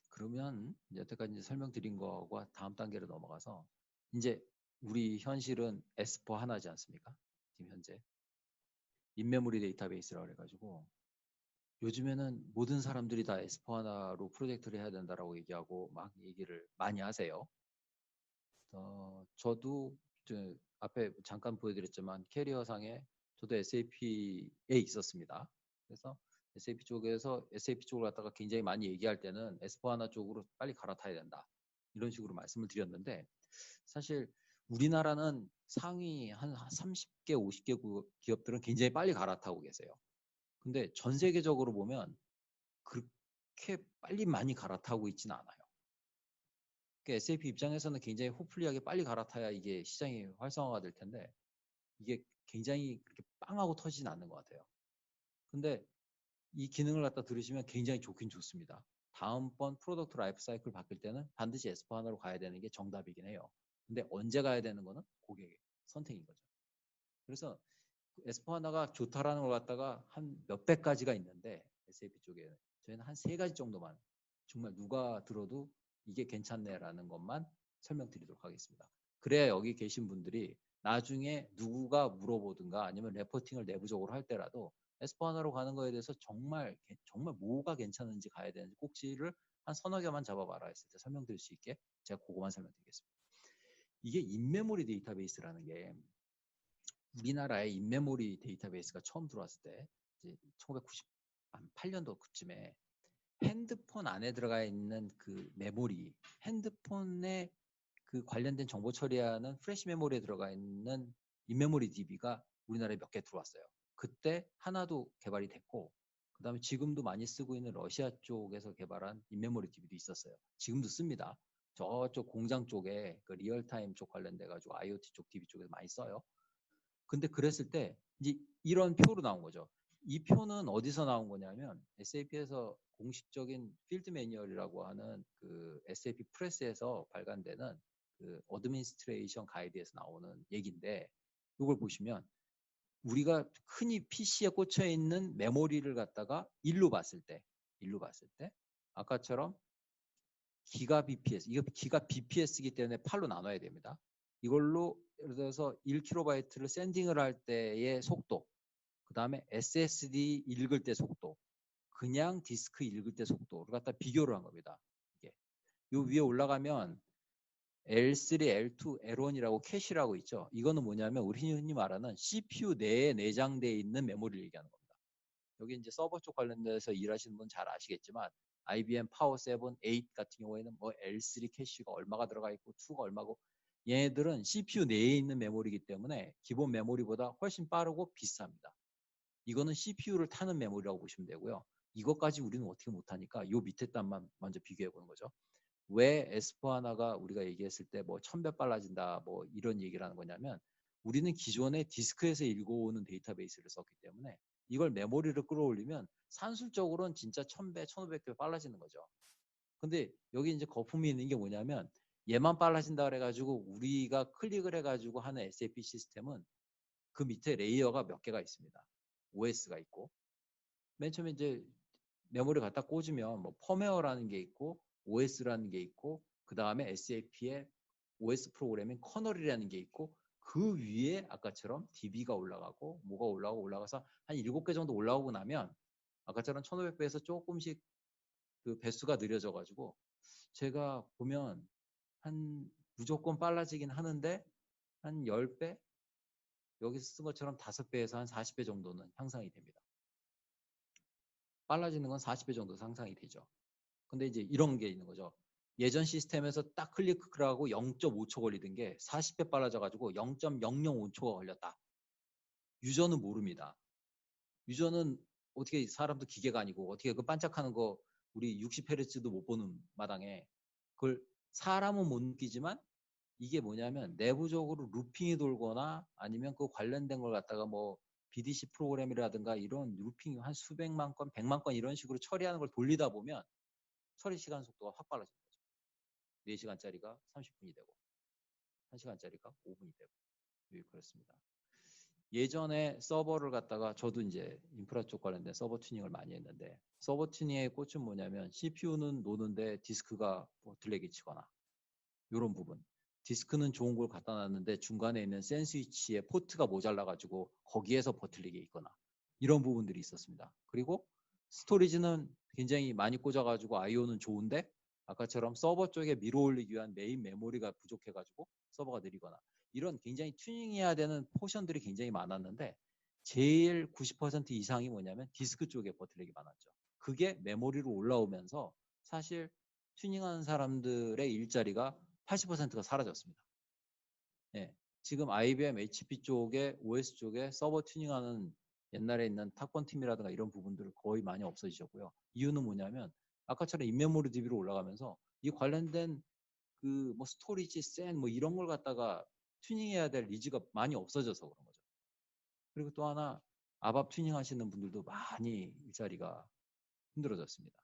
S1: 그러면 여태까지 설명드린 거와 다음 단계로 넘어가서 이제 우리 현실은 S4 하나지 않습니까? 지금 현재 인메모리 데이터베이스라고 해가지고 요즘에는 모든 사람들이 다 S4 하나로 프로젝트를 해야 된다라고 얘기하고 막 얘기를 많이 하세요. 저도 앞에 잠깐 보여드렸지만 캐리어상에 저도 SAP에 있었습니다. 그래서 SAP 쪽에서 SAP 쪽을 갖다가 굉장히 많이 얘기할 때는 S4하나 쪽으로 빨리 갈아타야 된다. 이런 식으로 말씀을 드렸는데 사실 우리나라는 상위 한 30개, 50개 기업들은 굉장히 빨리 갈아타고 계세요. 근데 전 세계적으로 보면 그렇게 빨리 많이 갈아타고 있지는 않아요. 그러니까 SAP 입장에서는 굉장히 호플리하게 빨리 갈아타야 이게 시장이 활성화가 될 텐데 이게 굉장히 그렇게 빵하고 터지진 않는 것 같아요. 근데 이 기능을 갖다 들으시면 굉장히 좋긴 좋습니다. 다음번 프로덕트 라이프 사이클 바뀔 때는 반드시 S4하나로 가야 되는 게 정답이긴 해요. 근데 언제 가야 되는 거는 고객의 선택인 거죠. 그래서 S4하나가 좋다라는 걸 갖다가 한 몇백 가지가 있는데 SAP 쪽에 저희는 한 3가지 정도만 정말 누가 들어도 이게 괜찮네라는 것만 설명드리도록 하겠습니다. 그래야 여기 계신 분들이 나중에 누구가 물어보든가 아니면 레포팅을 내부적으로 할 때라도 S4하나로 가는 거에 대해서 정말 뭐가 괜찮은지 가야 되는지 꼭지를 한 서너 개만 잡아봐라 했을 때 설명드릴 수 있게 제가 그거만 설명드리겠습니다. 이게 인메모리 데이터베이스라는 게 우리나라의 인메모리 데이터베이스가 처음 들어왔을 때 이제 1998년도 그쯤에 핸드폰 안에 들어가 있는 그 메모리, 핸드폰에 그 관련된 정보 처리하는 프레시 메모리에 들어가 있는 인메모리 DB가 우리나라에 몇 개 들어왔어요. 그때 하나도 개발이 됐고 그 다음에 지금도 많이 쓰고 있는 러시아 쪽에서 개발한 인메모리 DB도 있었어요. 지금도 씁니다. 저쪽 공장 쪽에 그 리얼타임 쪽 관련돼 가지고 IoT 쪽 DB 쪽에서 많이 써요. 근데 그랬을 때 이제 이런 표로 나온 거죠. 이 표는 어디서 나온 거냐면 SAP에서 공식적인 필드 매뉴얼이라고 하는 그 SAP 프레스에서 발간되는 그 어드미니스트레이션 가이드에서 나오는 얘기인데 이걸 보시면 우리가 흔히 PC에 꽂혀 있는 메모리를 갖다가 일로 봤을 때 아까처럼 기가 BPS, 이거 기가 BPS이기 때문에 8로 나눠야 됩니다. 이걸로 예를 들어서 1kB를 샌딩을 할 때의 속도, 그 다음에 SSD 읽을 때 속도, 그냥 디스크 읽을 때 속도를 갖다 비교를 한 겁니다. 이게 요 위에 올라가면 L3, L2, L1이라고 캐시라고 있죠. 이거는 뭐냐면 우리 흔히 말하는 CPU 내에 내장되어 있는 메모리를 얘기하는 겁니다. 여기 이제 서버 쪽 관련돼서 일하시는 분 잘 아시겠지만 IBM 파워 7, 8 같은 경우에는 뭐 L3 캐시가 얼마가 들어가 있고 2가 얼마고 얘네들은 CPU 내에 있는 메모리이기 때문에 기본 메모리보다 훨씬 빠르고 비쌉니다. 이거는 CPU를 타는 메모리라고 보시면 되고요. 이것까지 우리는 어떻게 못하니까 요 밑에 단만 먼저 비교해 보는 거죠. 왜 S4하나가 우리가 얘기했을 때 뭐 1000배 빨라진다 뭐 이런 얘기를 하는 거냐면 우리는 기존에 디스크에서 읽어오는 데이터베이스를 썼기 때문에 이걸 메모리를 끌어올리면 산술적으로는 진짜 1000배, 1500배 빨라지는 거죠. 근데 여기 이제 거품이 있는 게 뭐냐면 얘만 빨라진다 그래가지고 우리가 클릭을 해가지고 하는 SAP 시스템은 그 밑에 레이어가 몇 개가 있습니다. OS가 있고 맨 처음에 이제 메모리 갖다 꽂으면 뭐 펌웨어라는 게 있고 OS라는 게 있고 그 다음에 SAP의 OS 프로그래밍 커널이라는 게 있고 그 위에 아까처럼 DB가 올라가고 뭐가 올라가고 올라가서 한 7개 정도 올라오고 나면 아까처럼 1500배에서 조금씩 그 배수가 느려져 가지고 제가 보면 한 무조건 빨라지긴 하는데 한 10배 여기서 쓴 것처럼 5배에서 한 40배 정도는 향상이 됩니다. 빨라지는 건 40배 정도 상상이 되죠. 근데 이제 이런 게 있는 거죠. 예전 시스템에서 딱 클릭을 하고 0.5초 걸리던 게 40배 빨라져가지고 0.005초가 걸렸다. 유저는 모릅니다. 유저는 어떻게 사람도 기계가 아니고 어떻게 그 반짝하는 거 우리 60Hz도 못 보는 마당에 그걸 사람은 못 느끼지만 이게 뭐냐면 내부적으로 루핑이 돌거나 아니면 그 관련된 걸 갖다가 뭐 BDC 프로그램이라든가 이런 루핑 한 수백만 건, 100만 건 이런 식으로 처리하는 걸 돌리다 보면 처리 시간 속도가 확 빨라지는 거죠. 4시간짜리가 30분이 되고 1시간짜리가 5분이 되고 그렇습니다. 예전에 서버를 갖다가 저도 이제 인프라 쪽 관련된 서버 튜닝을 많이 했는데 서버 튜닝의 꽃은 뭐냐면 CPU는 노는데 디스크가 뭐 들레기 치거나 이런 부분. 디스크는 좋은 걸 갖다 놨는데 중간에 있는 센스 위치에 포트가 모자라가지고 거기에서 버틀리게 있거나 이런 부분들이 있었습니다. 그리고 스토리지는 굉장히 많이 꽂아가지고 IO는 좋은데 아까처럼 서버 쪽에 밀어올리기 위한 메인 메모리가 부족해가지고 서버가 느리거나 이런 굉장히 튜닝해야 되는 포션들이 굉장히 많았는데 제일 90% 이상이 뭐냐면 디스크 쪽에 버틀리기 많았죠. 그게 메모리로 올라오면서 사실 튜닝하는 사람들의 일자리가 80%가 사라졌습니다. 예, 지금 IBM, HP 쪽에 OS 쪽에 서버 튜닝하는 옛날에 있는 탁권 팀이라든가 이런 부분들 거의 많이 없어지셨고요. 이유는 뭐냐면 아까처럼 인메모리 DB로 올라가면서 이 관련된 그 뭐 스토리지, 센 뭐 이런 걸 갖다가 튜닝해야 될 니즈가 많이 없어져서 그런 거죠. 그리고 또 하나 아밥 튜닝 하시는 분들도 많이 일자리가 힘들어졌습니다.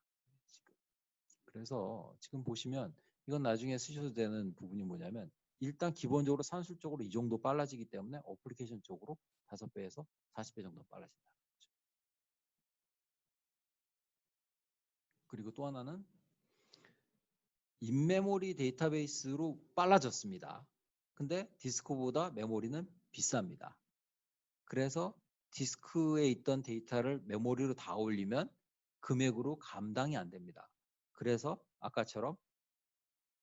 S1: 그래서 지금 보시면 이건 나중에 쓰셔도 되는 부분이 뭐냐면 일단 기본적으로 산술적으로 이 정도 빨라지기 때문에 어플리케이션 쪽으로 5배에서 40배 정도 빨라진다. 그리고 또 하나는 인메모리 데이터베이스로 빨라졌습니다. 근데 디스크보다 메모리는 비쌉니다. 그래서 디스크에 있던 데이터를 메모리로 다 올리면 금액으로 감당이 안 됩니다. 그래서 아까처럼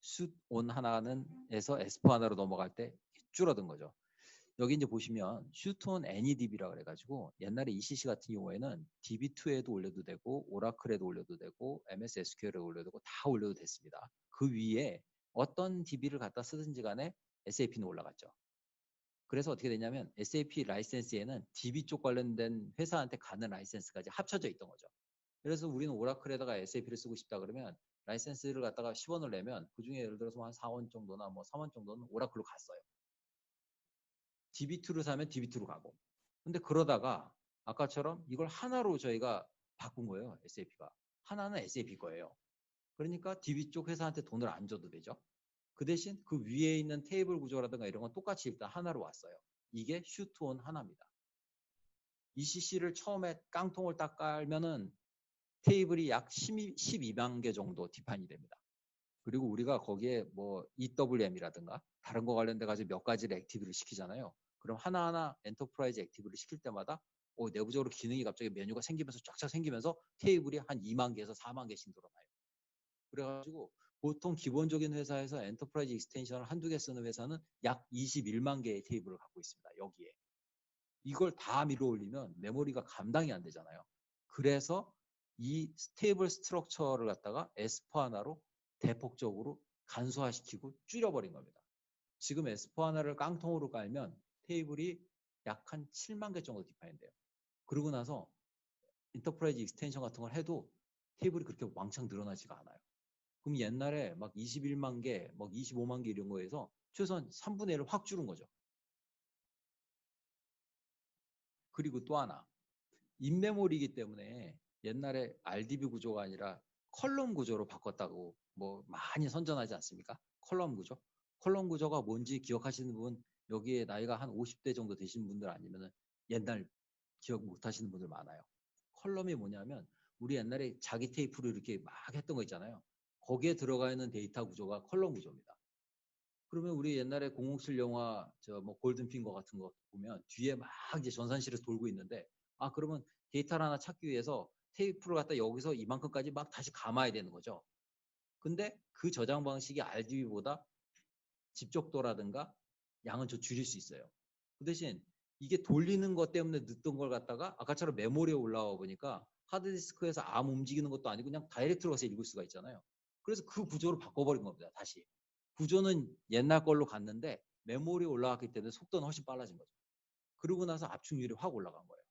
S1: 슛온 하나는 에서 S4 하나로 넘어갈 때 줄어든 거죠. 여기 이제 보시면 슛온 AnyDB라 그래가지고 옛날에 ECC 같은 경우에는 DB2에도 올려도 되고 오라클에도 올려도 되고 MS SQL에 올려도 되고 다 올려도 됐습니다. 그 위에 어떤 DB를 갖다 쓰든지 간에 SAP는 올라갔죠. 그래서 어떻게 되냐면 SAP 라이센스에는 DB 쪽 관련된 회사한테 가는 라이센스까지 합쳐져 있던 거죠. 그래서 우리는 오라클에다가 SAP를 쓰고 싶다 그러면 라이센스를 갖다가 10원을 내면 그중에 예를 들어서 한 4원 정도나 뭐 3원 정도는 오라클로 갔어요. DB2를 사면 DB2로 가고. 근데 그러다가 아까처럼 이걸 하나로 저희가 바꾼 거예요. SAP가. 하나는 SAP 거예요. 그러니까 DB 쪽 회사한테 돈을 안 줘도 되죠. 그 대신 그 위에 있는 테이블 구조라든가 이런 건 똑같이 일단 하나로 왔어요. 이게 슈트온 하나입니다. ECC를 처음에 깡통을 딱 깔면은 테이블이 약 12만 개 정도 디파인이 됩니다. 그리고 우리가 거기에 뭐 EWM이라든가 다른 거 관련돼 가지고 몇 가지를 액티브를 시키잖아요. 그럼 하나하나 엔터프라이즈 액티브를 시킬 때마다 내부적으로 기능이 갑자기 메뉴가 생기면서 쫙쫙 생기면서 테이블이 한 2만 개에서 4만 개씩 늘어나요. 그래가지고 보통 기본적인 회사에서 엔터프라이즈 익스텐션을 한두 개 쓰는 회사는 약 21만 개의 테이블을 갖고 있습니다. 여기에. 이걸 다 밀어 올리면 메모리가 감당이 안 되잖아요. 그래서 이 스테이블 스트럭처를 갖다가 S4하나로 대폭적으로 간소화시키고 줄여버린 겁니다. 지금 S4하나를 깡통으로 깔면 테이블이 약 한 7만 개 정도 디파인 돼요. 그러고 나서 인터프라이즈 익스텐션 같은 걸 해도 테이블이 그렇게 왕창 늘어나지가 않아요. 그럼 옛날에 막 21만 개, 막 25만 개 이런 거에서 최소한 3분의 1을 확 줄은 거죠. 그리고 또 하나, 인메모리이기 때문에 옛날에 RDB 구조가 아니라 컬럼 구조로 바꿨다고 뭐 많이 선전하지 않습니까? 컬럼 구조. 컬럼 구조가 뭔지 기억하시는 분, 여기에 나이가 한 50대 정도 되신 분들 아니면 옛날 기억 못 하시는 분들 많아요. 컬럼이 뭐냐면 우리 옛날에 자기 테이프로 이렇게 막 했던 거 있잖아요. 거기에 들어가 있는 데이터 구조가 컬럼 구조입니다. 그러면 우리 옛날에 007 영화 저 뭐 골든핑거 같은 거 보면 뒤에 막 이제 전산실에서 돌고 있는데 그러면 데이터를 하나 찾기 위해서 테이프를 갖다 여기서 이만큼까지 막 다시 감아야 되는 거죠. 근데 그 저장 방식이 RDB보다 집적도라든가 양은 좀 줄일 수 있어요. 그 대신 이게 돌리는 것 때문에 늦던 걸 갖다가 아까처럼 메모리에 올라와 보니까 하드디스크에서 암 움직이는 것도 아니고 그냥 다이렉트로 가서 읽을 수가 있잖아요. 그래서 그 구조로 바꿔버린 겁니다. 다시. 구조는 옛날 걸로 갔는데 메모리에 올라갔기 때문에 속도는 훨씬 빨라진 거죠. 그러고 나서 압축률이 확 올라간 거예요.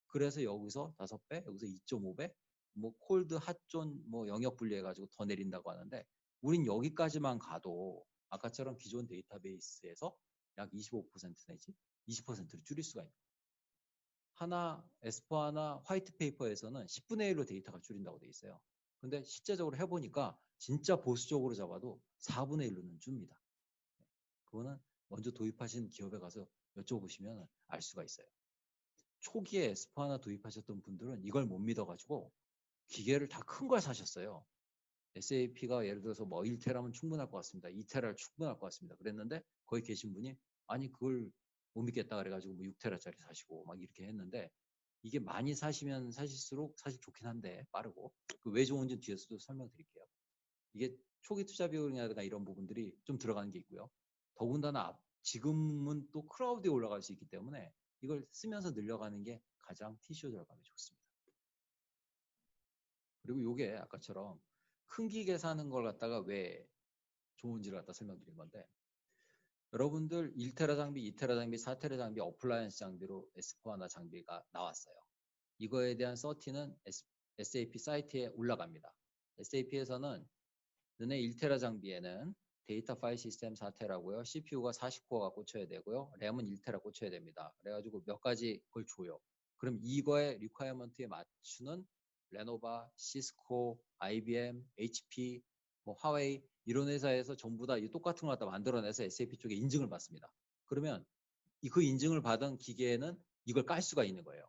S1: 그래서 여기서 5배, 여기서 2.5배, 뭐 콜드, 핫존 뭐 영역 분리해가지고 더 내린다고 하는데 우린 여기까지만 가도 아까처럼 기존 데이터베이스에서 약 25% 내지 20%를 줄일 수가 있는 거예요. 하나 S4 하나 화이트 페이퍼에서는 10분의 1로 데이터가 줄인다고 돼 있어요. 근데 실제적으로 해보니까 진짜 보수적으로 잡아도 4분의 1로는 줍니다. 그거는 먼저 도입하신 기업에 가서 여쭤보시면 알 수가 있어요. 초기에 S4 하나 도입하셨던 분들은 이걸 못 믿어가지고 기계를 다 큰 걸 사셨어요. SAP가 예를 들어서 뭐 1테라면 충분할 것 같습니다. 2테라를 충분할 것 같습니다. 그랬는데 거기 계신 분이 아니 그걸 못 믿겠다 그래가지고 뭐 6테라짜리 사시고 막 이렇게 했는데 이게 많이 사시면 사실수록 사실 좋긴 한데 빠르고 왜 좋은지 뒤에서도 설명드릴게요. 이게 초기 투자 비용이라든가 이런 부분들이 좀 들어가는 게 있고요. 더군다나 지금은 또 클라우드에 올라갈 수 있기 때문에 이걸 쓰면서 늘려가는 게 가장 TCO 절감이 좋습니다. 그리고 이게 아까처럼 큰 기계 사는 걸 갖다가 왜 좋은지를 갖다 설명드린 건데 여러분들 1테라 장비, 2테라 장비, 4테라 장비, 어플라이언스 장비로 S4하나 장비가 나왔어요. 이거에 대한 서티는 SAP 사이트에 올라갑니다. SAP에서는 너네 1테라 장비에는 데이터 파일 시스템 4테라고요. CPU가 40코어가 꽂혀야 되고요. 램은 1테라 꽂혀야 됩니다. 그래가지고 몇 가지 그걸 줘요. 그럼 이거의 리퀘어먼트에 맞추는 레노바, 시스코, IBM, HP, 뭐 하웨이 이런 회사에서 전부 다 똑같은 걸 갖다 만들어내서 SAP 쪽에 인증을 받습니다. 그러면 그 인증을 받은 기계에는 이걸 깔 수가 있는 거예요.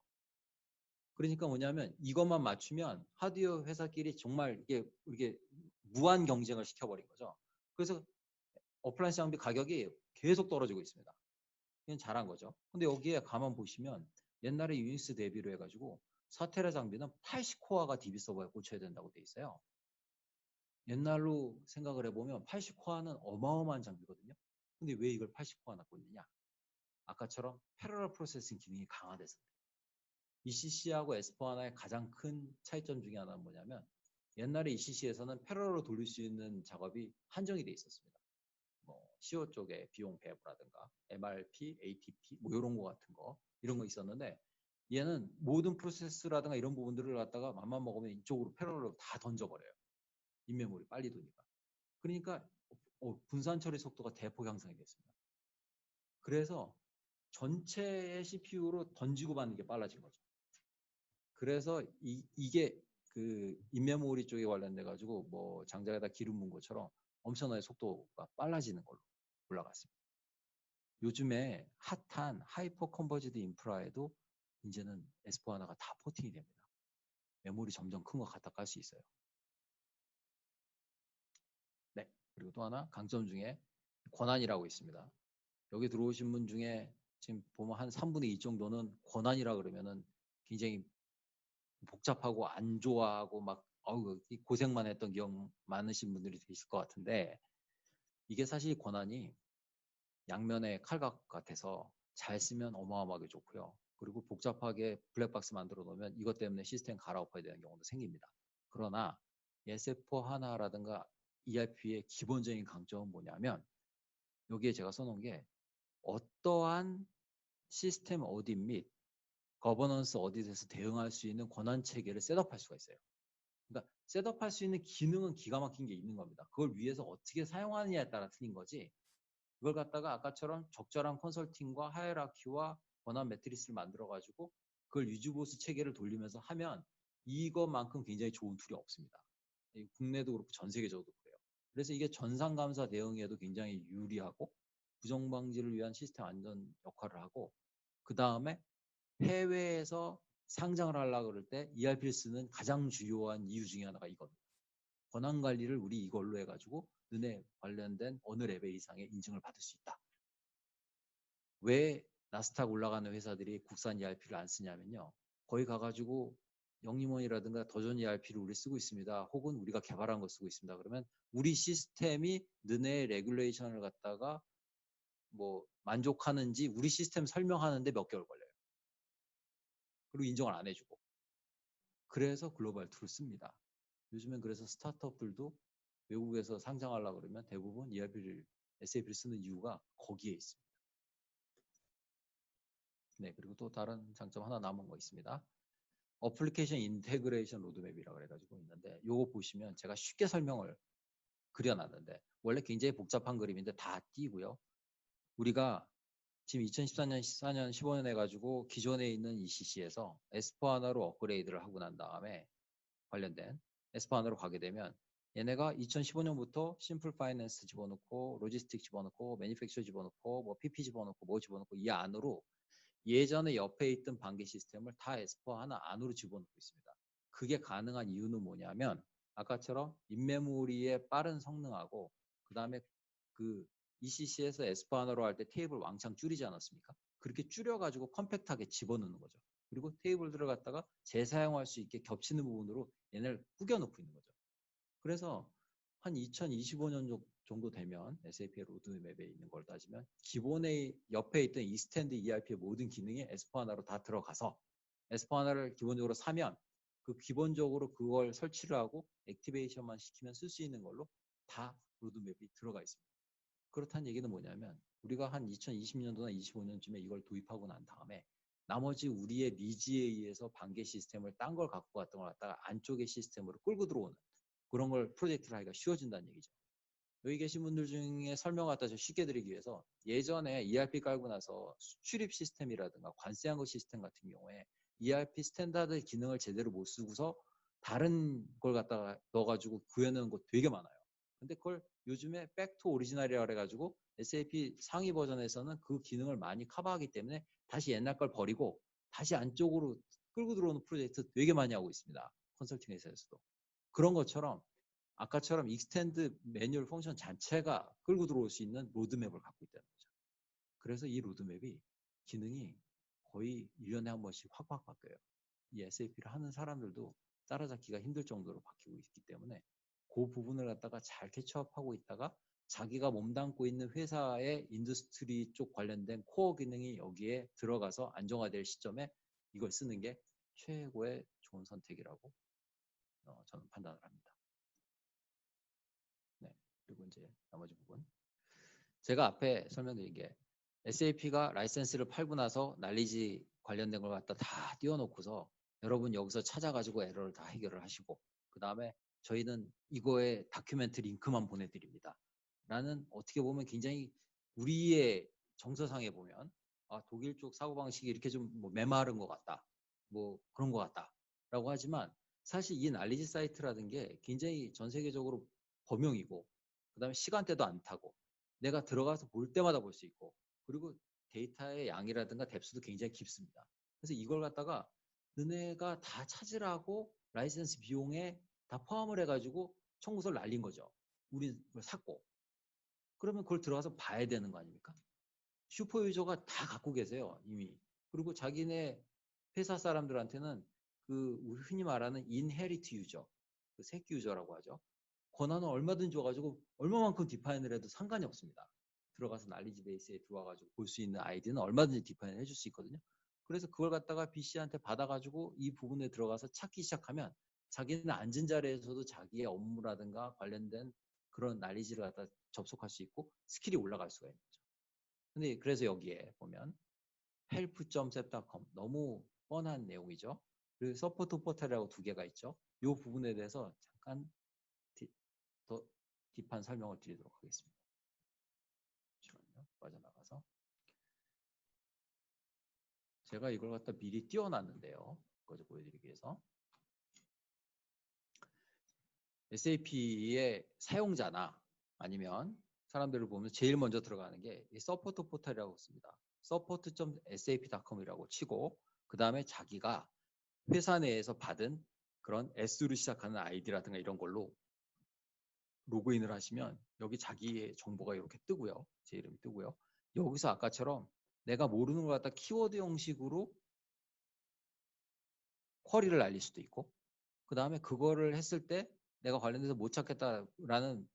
S1: 그러니까 뭐냐면 이것만 맞추면 하드웨어 회사끼리 정말 이게 무한 경쟁을 시켜버린 거죠. 그래서 어플라이언스 장비 가격이 계속 떨어지고 있습니다. 이건 잘한 거죠. 근데 여기에 가만 보시면 옛날에 유닉스 대비로 해가지고 4테라 장비는 80코어가 DB 서버에 꽂혀야 된다고 돼 있어요. 옛날로 생각을 해보면 80코어는 어마어마한 장비거든요. 근데 왜 이걸 80코어나 꽂느냐? 아까처럼 패러럴 프로세싱 기능이 강화돼서 ECC하고 S4하나의 가장 큰 차이점 중에 하나는 뭐냐면 옛날에 ECC에서는 패러럴로 돌릴 수 있는 작업이 한정이 돼 있었습니다. 뭐 CO 쪽에 비용 배분라든가 MRP, ATP 뭐 이런 거 같은 거 이런 거 있었는데 얘는 모든 프로세스라든가 이런 부분들을 갖다가 맘만 먹으면 이쪽으로 패러럴로 다 던져버려요. 인메모리 빨리 도니까. 그러니까 분산 처리 속도가 대폭 향상이 됐습니다. 그래서 전체의 CPU로 던지고 받는 게 빨라진 거죠. 그래서 이게 그 인메모리 쪽에 관련돼 가지고 뭐 장작에다 기름 문 것처럼 엄청나게 속도가 빨라지는 걸로 올라갔습니다. 요즘에 핫한 하이퍼 컨버지드 인프라에도 이제는 S4하나가 다 포팅이 됩니다. 메모리 점점 큰 거 갖다 깔 수 있어요. 네. 그리고 또 하나 강점 중에 권한이라고 있습니다. 여기 들어오신 분 중에 지금 보면 한 3분의 2 정도는 권한이라 그러면은 굉장히 복잡하고 안 좋아하고 막 고생만 했던 기억 많으신 분들이 계실 것 같은데 이게 사실 권한이 양면의 칼각 같아서 잘 쓰면 어마어마하게 좋고요. 그리고 복잡하게 블랙박스 만들어 놓으면 이것 때문에 시스템 갈아엎어야 되는 경우도 생깁니다. 그러나 S4HANA라든가 ERP의 기본적인 강점은 뭐냐면 여기에 제가 써놓은 게 어떠한 시스템 어딧 및 거버넌스 어딧에서 대응할 수 있는 권한 체계를 셋업할 수가 있어요. 그러니까 셋업할 수 있는 기능은 기가 막힌 게 있는 겁니다. 그걸 위해서 어떻게 사용하느냐에 따라 틀린 거지. 그걸 갖다가 아까처럼 적절한 컨설팅과 하이라키와 권한 매트리스를 만들어가지고 그걸 유즈보스 체계를 돌리면서 하면 이것만큼 굉장히 좋은 툴이 없습니다. 국내도 그렇고 전 세계적으로 그래요. 그래서 이게 전산감사 대응에도 굉장히 유리하고 부정방지를 위한 시스템 안전 역할을 하고 그 다음에 해외에서 상장을 하려고 그럴 때 ERP를 쓰는 가장 주요한 이유 중에 하나가 이겁니다. 권한 관리를 우리 이걸로 해가지고 은혜 관련된 어느 레벨 이상의 인증을 받을 수 있다. 왜 나스닥 올라가는 회사들이 국산 ERP를 안 쓰냐면요. 거기 가가지고 영림원이라든가 더존 ERP를 우리 쓰고 있습니다. 혹은 우리가 개발한 거 쓰고 있습니다. 그러면 우리 시스템이 너네 레귤레이션을 갖다가 뭐 만족하는지 우리 시스템 설명하는데 몇 개월 걸려요. 그리고 인정을 안 해주고. 그래서 글로벌 툴을 씁니다. 요즘엔 그래서 스타트업들도 외국에서 상장하려고 그러면 대부분 ERP를, SAP를 쓰는 이유가 거기에 있습니다. 네, 그리고 또 다른 장점 하나 남은 거 있습니다. 어플리케이션 인테그레이션 로드맵이라고 해가지고 있는데 요거 보시면 제가 쉽게 설명을 그려놨는데 원래 굉장히 복잡한 그림인데 다 띄고요. 우리가 지금 2014년, 14년, 15년 해가지고 기존에 있는 ECC에서 S4HANA로 업그레이드를 하고 난 다음에 관련된 S4HANA로 가게 되면 얘네가 2015년부터 심플 파이낸스 집어넣고 로지스틱 집어넣고 매니팩처 집어넣고 뭐 PP 집어넣고 뭐 집어넣고 이 안으로 예전에 옆에 있던 반기 시스템을 다 S4HANA 안으로 집어넣고 있습니다. 그게 가능한 이유는 뭐냐면 아까처럼 인메모리의 빠른 성능하고 그 다음에 그 ECC에서 S4HANA로 할 때 테이블 왕창 줄이지 않았습니까? 그렇게 줄여가지고 컴팩트하게 집어넣는 거죠. 그리고 테이블들을 갖다가 재사용할 수 있게 겹치는 부분으로 얘네를 꾸겨놓고 있는 거죠. 그래서 한 2025년 정도 되면 SAP의 로드맵에 있는 걸 따지면 기본에 옆에 있던 이스탠드 ERP의 모든 기능이 S4HANA로 다 들어가서 S4HANA를 기본적으로 사면 그 기본적으로 그걸 설치를 하고 액티베이션만 시키면 쓸 수 있는 걸로 다 로드맵이 들어가 있습니다. 그렇다는 얘기는 뭐냐면 우리가 한 2020년도나 25년쯤에 이걸 도입하고 난 다음에 나머지 우리의 니즈에 의해서 반개 시스템을 딴 걸 갖고 갔던 걸 갖다가 안쪽의 시스템으로 끌고 들어오는 그런 걸 프로젝트를 하기가 쉬워진다는 얘기죠. 여기 계신 분들 중에 설명 갖다 좀 쉽게 드리기 위해서 예전에 ERP 깔고 나서 수출입 시스템이라든가 관세한거 시스템 같은 경우에 ERP 스탠다드 기능을 제대로 못 쓰고서 다른 걸 갖다가 넣어가지고 구해내는 거 되게 많아요. 근데 그걸 요즘에 백투 오리지널이라고 해가지고 SAP 상위 버전에서는 그 기능을 많이 커버하기 때문에 다시 옛날 걸 버리고 다시 안쪽으로 끌고 들어오는 프로젝트 되게 많이 하고 있습니다. 컨설팅 회사에서도. 그런 것처럼 아까처럼 익스텐드 매뉴얼 펑션 자체가 끌고 들어올 수 있는 로드맵을 갖고 있다는 거죠. 그래서 이 로드맵이 기능이 거의 1년에 한 번씩 확확 바뀌어요. 이 SAP를 하는 사람들도 따라잡기가 힘들 정도로 바뀌고 있기 때문에 그 부분을 갖다가 잘 캐치업하고 있다가 자기가 몸담고 있는 회사의 인더스트리 쪽 관련된 코어 기능이 여기에 들어가서 안정화될 시점에 이걸 쓰는 게 최고의 좋은 선택이라고 저는 판단을 합니다. 네, 그리고 이제 나머지 부분 제가 앞에 설명드린 게 SAP가 라이센스를 팔고 나서 난리지 관련된 걸 갖다 다 띄워놓고서 여러분 여기서 찾아가지고 에러를 다 해결을 하시고 그 다음에 저희는 이거에 다큐멘트 링크만 보내드립니다. 라는 어떻게 보면 굉장히 우리의 정서상에 보면 아, 독일 쪽 사고방식이 이렇게 좀 뭐 메마른 것 같다. 뭐 그런 것 같다. 라고 하지만 사실 이 난리지 사이트라는 게 굉장히 전 세계적으로 범용이고 그 다음에 시간대도 안 타고 내가 들어가서 볼 때마다 볼 수 있고 그리고 데이터의 양이라든가 뎁스도 굉장히 깊습니다. 그래서 이걸 갖다가 너네가 다 찾으라고 라이센스 비용에 다 포함을 해가지고 청구서를 날린 거죠. 우린 그걸 샀고. 그러면 그걸 들어가서 봐야 되는 거 아닙니까? 슈퍼 유저가 다 갖고 계세요, 이미. 그리고 자기네 회사 사람들한테는 그 흔히 말하는 인헤리트 유저, 그 새끼 유저라고 하죠. 권한은 얼마든지 줘가지고 얼마만큼 디파인을 해도 상관이 없습니다. 들어가서 난리지 베이스에 들어와가지고 볼 수 있는 아이디는 얼마든지 디파인을 해줄 수 있거든요. 그래서 그걸 갖다가 BC한테 받아가지고 이 부분에 들어가서 찾기 시작하면 자기는 앉은 자리에서도 자기의 업무라든가 관련된 그런 난리지를 갖다 접속할 수 있고 스킬이 올라갈 수가 있는 거죠. 근데 그래서 여기에 보면 help.sep.com 너무 뻔한 내용이죠. 그리고 서포트 포털이라고 두 개가 있죠. 이 부분에 대해서 잠깐 더 딥한 설명을 드리도록 하겠습니다. 잠시만요. 빠져나가서 제가 이걸 갖다 미리 띄워놨는데요. 그거 보여드리기 위해서 SAP의 사용자나 아니면 사람들을 보면 제일 먼저 들어가는 게 이 서포트 포털이라고 씁니다. support.sap.com이라고 치고 그 다음에 자기가 회사 내에서 받은 그런 S로 시작하는 아이디라든가 이런 걸로 로그인을 하시면 여기 자기의 정보가 이렇게 뜨고요. 제 이름이 뜨고요. 여기서 아까처럼 내가 모르는 걸 갖다 키워드 형식으로 쿼리를 날릴 수도 있고 그 다음에 그거를 했을 때 내가 관련돼서 못 찾겠다라는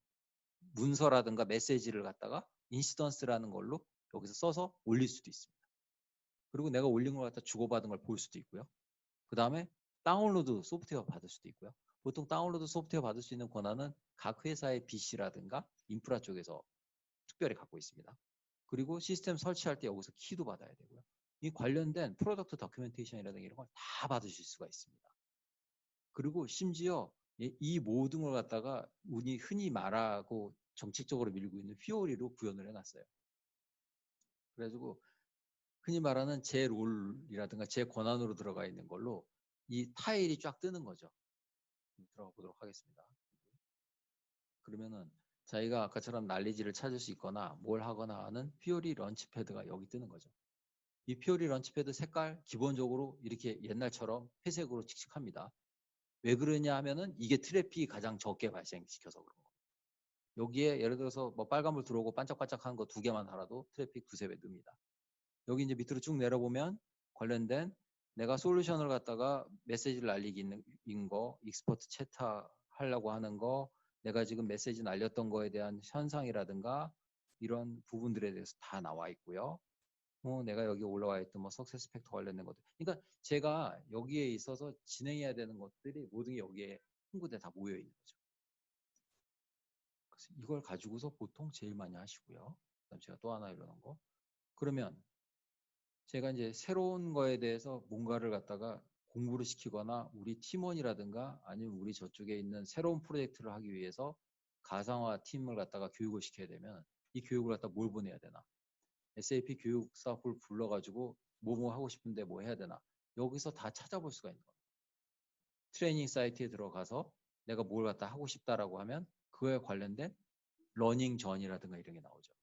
S1: 문서라든가 메시지를 갖다가 인시던스라는 걸로 여기서 써서 올릴 수도 있습니다. 그리고 내가 올린 걸 갖다 주고받은 걸 볼 수도 있고요. 그 다음에 다운로드 소프트웨어 받을 수도 있고요. 보통 다운로드 소프트웨어 받을 수 있는 권한은 각 회사의 BC라든가 인프라 쪽에서 특별히 갖고 있습니다. 그리고 시스템 설치할 때 여기서 키도 받아야 되고요. 이 관련된 프로덕트 다큐멘테이션이라든가 이런 걸 다 받으실 수가 있습니다. 그리고 심지어 이 모든 걸 갖다가 우리 흔히 말하고 정책적으로 밀고 있는 휘오리로 구현을 해놨어요. 그래가지고 흔히 말하는 제 롤이라든가 제 권한으로 들어가 있는 걸로 이 타일이 쫙 뜨는 거죠. 들어가 보도록 하겠습니다. 그러면은 자기가 아까처럼 난리지를 찾을 수 있거나 뭘 하거나 하는 퓨어리 런치패드가 여기 뜨는 거죠. 이 퓨어리 런치패드 색깔 기본적으로 이렇게 옛날처럼 회색으로 칙칙합니다. 왜 그러냐 하면은 이게 트래픽이 가장 적게 발생시켜서 그런 거예요. 여기에 예를 들어서 뭐 빨간불 들어오고 반짝반짝한 거 두 개만 달아도 트래픽 두세 배 늡니다. 여기 이제 밑으로 쭉 내려보면 관련된 내가 솔루션을 갖다가 메시지를 날리기 있는 거, 익스퍼트 채트 하려고 하는 거, 내가 지금 메시지 날렸던 거에 대한 현상이라든가 이런 부분들에 대해서 다 나와 있고요. 내가 여기 올라와 있던 뭐 석세스 팩터 관련된 것들. 그러니까 제가 여기에 있어서 진행해야 되는 것들이 모든 게 여기에 한 군데 다 모여 있는 거죠. 그래서 이걸 가지고서 보통 제일 많이 하시고요. 그다음 제가 또 하나 이러는 거. 그러면 제가 이제 새로운 거에 대해서 뭔가를 갖다가 공부를 시키거나 우리 팀원이라든가 아니면 우리 저쪽에 있는 새로운 프로젝트를 하기 위해서 가상화 팀을 갖다가 교육을 시켜야 되면 이 교육을 갖다 뭘 보내야 되나? SAP 교육사업을 불러가지고 뭐 하고 싶은데 뭐 해야 되나? 여기서 다 찾아볼 수가 있는 겁니다. 트레이닝 사이트에 들어가서 내가 뭘 갖다 하고 싶다라고 하면 그에 관련된 러닝 전이라든가 이런 게 나오죠.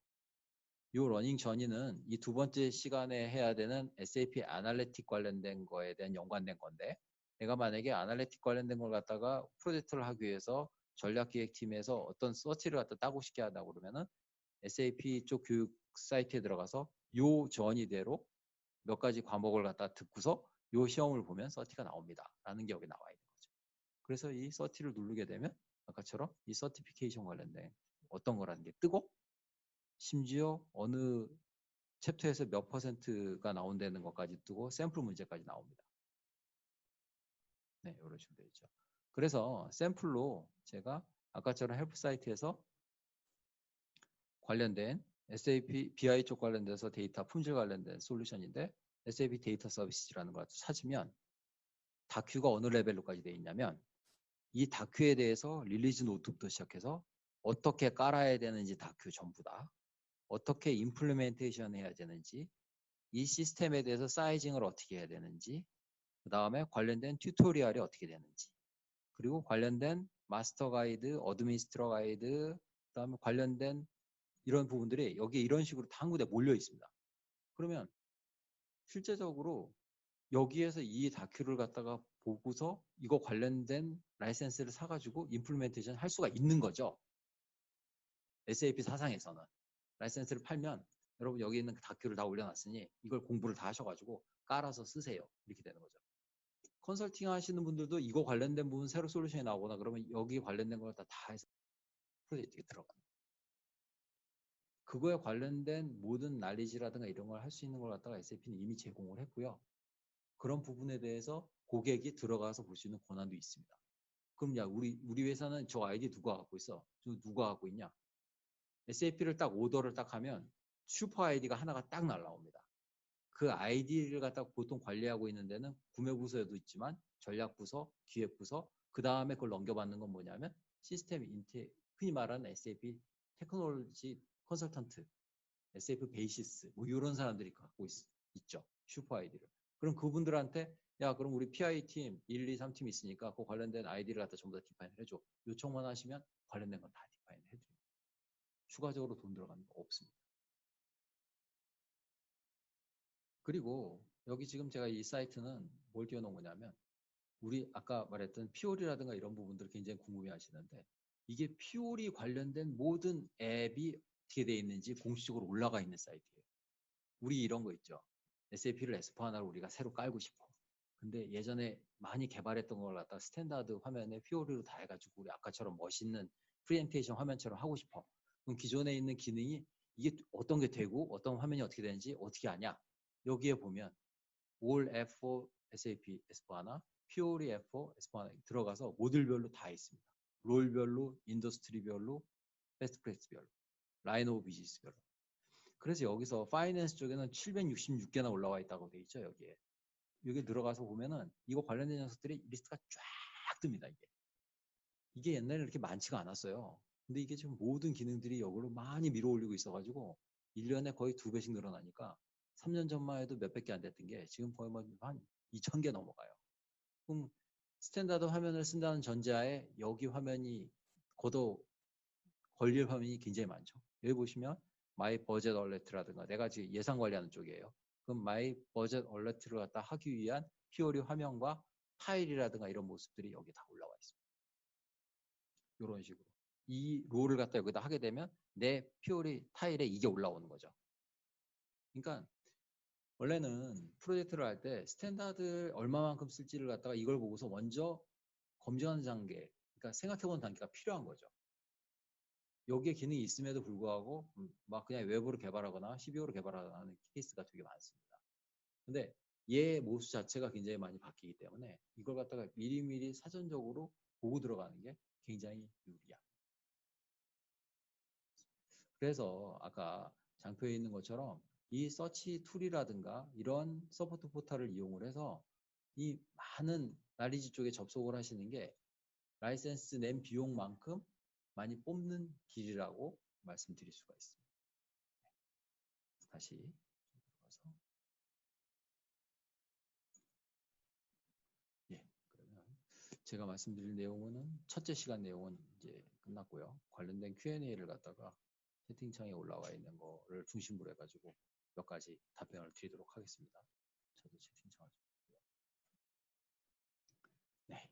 S1: 이 러닝 전이는 이 두 번째 시간에 해야 되는 SAP 아날리틱 관련된 거에 대한 연관된 건데 내가 만약에 아날리틱 관련된 걸 갖다가 프로젝트를 하기 위해서 전략기획팀에서 어떤 서치를 갖다 따고 싶게 하다고 그러면은 SAP 쪽 교육 사이트에 들어가서 요 전이대로 몇 가지 과목을 갖다 듣고서 요 시험을 보면 서티가 나옵니다. 라는 게 여기 나와 있는 거죠. 그래서 이 서티를 누르게 되면 아까처럼 이 서티피케이션 관련된 어떤 거라는 게 뜨고 심지어 어느 챕터에서 몇 퍼센트가 나온다는 것까지 뜨고 샘플 문제까지 나옵니다. 네, 이런 식으로 되어 있죠. 그래서 샘플로 제가 아까처럼 헬프 사이트에서 관련된 SAP BI 쪽 관련돼서 데이터 품질 관련된 솔루션인데 SAP 데이터 서비스라는 걸 찾으면 다큐가 어느 레벨로까지 되어 있냐면 이 다큐에 대해서 릴리즈 노트부터 시작해서 어떻게 깔아야 되는지 다큐 전부 다 어떻게 임플리멘테이션 해야 되는지 이 시스템에 대해서 사이징을 어떻게 해야 되는지 그 다음에 관련된 튜토리얼이 어떻게 되는지 그리고 관련된 마스터 가이드, 어드미니스트러 가이드 그 다음에 관련된 이런 부분들이 여기에 이런 식으로 다 한 군데 몰려 있습니다. 그러면 실제적으로 여기에서 이 다큐를 갖다가 보고서 이거 관련된 라이센스를 사가지고 임플리멘테이션 할 수가 있는 거죠. SAP 사상에서는. 라이센스를 팔면 여러분 여기 있는 다큐를 다 올려놨으니 이걸 공부를 다 하셔가지고 깔아서 쓰세요. 이렇게 되는 거죠. 컨설팅 하시는 분들도 이거 관련된 부분 새로 솔루션이 나오거나 그러면 여기 관련된 걸 다 해서 프로젝트에 들어가는 거예요. 그거에 관련된 모든 난리지라든가 이런 걸 할 수 있는 걸 갖다가 SAP는 이미 제공을 했고요. 그런 부분에 대해서 고객이 들어가서 볼 수 있는 권한도 있습니다. 그럼 야, 우리 회사는 저 아이디 누가 갖고 있어? 저 누가 갖고 있냐? SAP를 딱 오더를 딱 하면 슈퍼 아이디가 하나가 딱 날라옵니다. 그 아이디를 갖다가 보통 관리하고 있는 데는 구매부서에도 있지만 전략부서, 기획부서, 그 다음에 그걸 넘겨받는 건 뭐냐면 시스템 인테, 흔히 말하는 SAP 테크놀로지 컨설턴트, SAP 베이시스 뭐 이런 사람들이 갖고 있죠. 슈퍼 아이디를. 그럼 그분들한테 야, 그럼 우리 PI 팀 1, 2, 3팀 있으니까 그 관련된 아이디를 갖다 전부 다 디파인 해줘. 요청만 하시면 관련된 건 다 디파인 해드립니다. 추가적으로 돈 들어가는 거 없습니다. 그리고 여기 지금 제가 이 사이트는 뭘 띄워놓은 거냐면 우리 아까 말했던 피오리라든가 이런 부분들 굉장히 궁금해 하시는데 이게 피오리 관련된 모든 앱이 어떻게 되어 있는지 공식적으로 올라가 있는 사이트예요. 우리 이런 거 있죠. SAP를 S4하나로 우리가 새로 깔고 싶어. 근데 예전에 많이 개발했던 걸 갖다 스탠다드 화면에 피오리로 다 해가지고 우리 아까처럼 멋있는 프레젠테이션 화면처럼 하고 싶어. 그럼 기존에 있는 기능이 이게 어떤 게 되고 어떤 화면이 어떻게 되는지 어떻게 아냐? 여기에 보면 All F4 SAP S4하나, Fiori F4 S4하나 들어가서 모듈별로 다 있습니다. 롤별로, 인더스트리별로, 베스트 프랙티스별로, 라인 오브 비즈니스별로. 그래서 여기서 파이낸스 쪽에는 766개나 올라와 있다고 돼 있죠, 여기에. 여기 들어가서 보면은 이거 관련된 녀석들이 리스트가 쫙 뜹니다, 이게. 이게 옛날에 이렇게 많지가 않았어요. 근데 이게 지금 모든 기능들이 여기로 많이 밀어 올리고 있어가지고 1년에 거의 2배씩 늘어나니까 3년 전만 해도 몇백 개 안 됐던 게 지금 거의 한 2,000개 넘어가요. 그럼 스탠다드 화면을 쓴다는 전제하에 여기 화면이 걷어 걸릴 화면이 굉장히 많죠. 여기 보시면 마이 버젯 얼레트라든가 내가 지금 예산 관리하는 쪽이에요. 그럼 마이 버젯 얼레트를 갖다 하기 위한 피오리 화면과 파일이라든가 이런 모습들이 여기 다 올라와 있습니다. 이런 식으로. 이 롤을 갖다 여기다 하게 되면 내 피오리 타일에 이게 올라오는 거죠. 그러니까 원래는 프로젝트를 할 때 스탠다드 얼마만큼 쓸지를 갖다가 이걸 보고서 먼저 검증하는 단계, 그러니까 생각해보는 단계가 필요한 거죠. 여기에 기능이 있음에도 불구하고 막 그냥 외부로 개발하거나 CBO로 개발하는 케이스가 되게 많습니다. 근데 얘 모수 자체가 굉장히 많이 바뀌기 때문에 이걸 갖다가 미리미리 사전적으로 보고 들어가는 게 굉장히 유리합니다. 그래서 아까 장표에 있는 것처럼 이 서치 툴이라든가 이런 서포트 포탈을 이용을 해서 이 많은 나리지 쪽에 접속을 하시는 게 라이센스 낸 비용만큼 많이 뽑는 길이라고 말씀드릴 수가 있습니다. 다시 들어가서 예, 그러면 제가 말씀드릴 내용은 첫째 시간 내용은 이제 끝났고요. 관련된 Q&A를 갖다가 채팅창에 올라와 있는 거를 중심으로 해가지고 몇 가지 답변을 드리도록 하겠습니다. 저도 채팅창을 좀 볼게요. 네.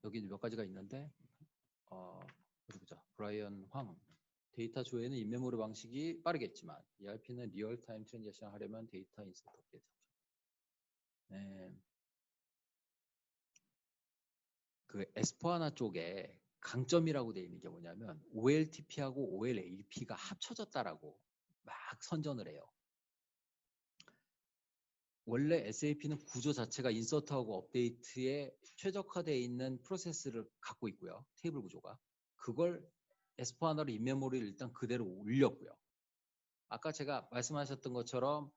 S1: 여기 몇 가지가 있는데 어디 보자. 브라이언 황. 데이터 조회는 인메모리 방식이 빠르겠지만 ERP는 리얼타임 트랜잭션 하려면 데이터 인서트 업데이트. 네. 그 S4하나 쪽에 강점이라고 되어 있는 게 뭐냐면 OLTP하고 OLAP가 합쳐졌다라고 막 선전을 해요. 원래 SAP는 구조 자체가 인서트하고 업데이트에 최적화되어 있는 프로세스를 갖고 있고요. 테이블 구조가. 그걸 S4하나로 인메모리를 일단 그대로 올렸고요. 아까 제가 말씀하셨던 것처럼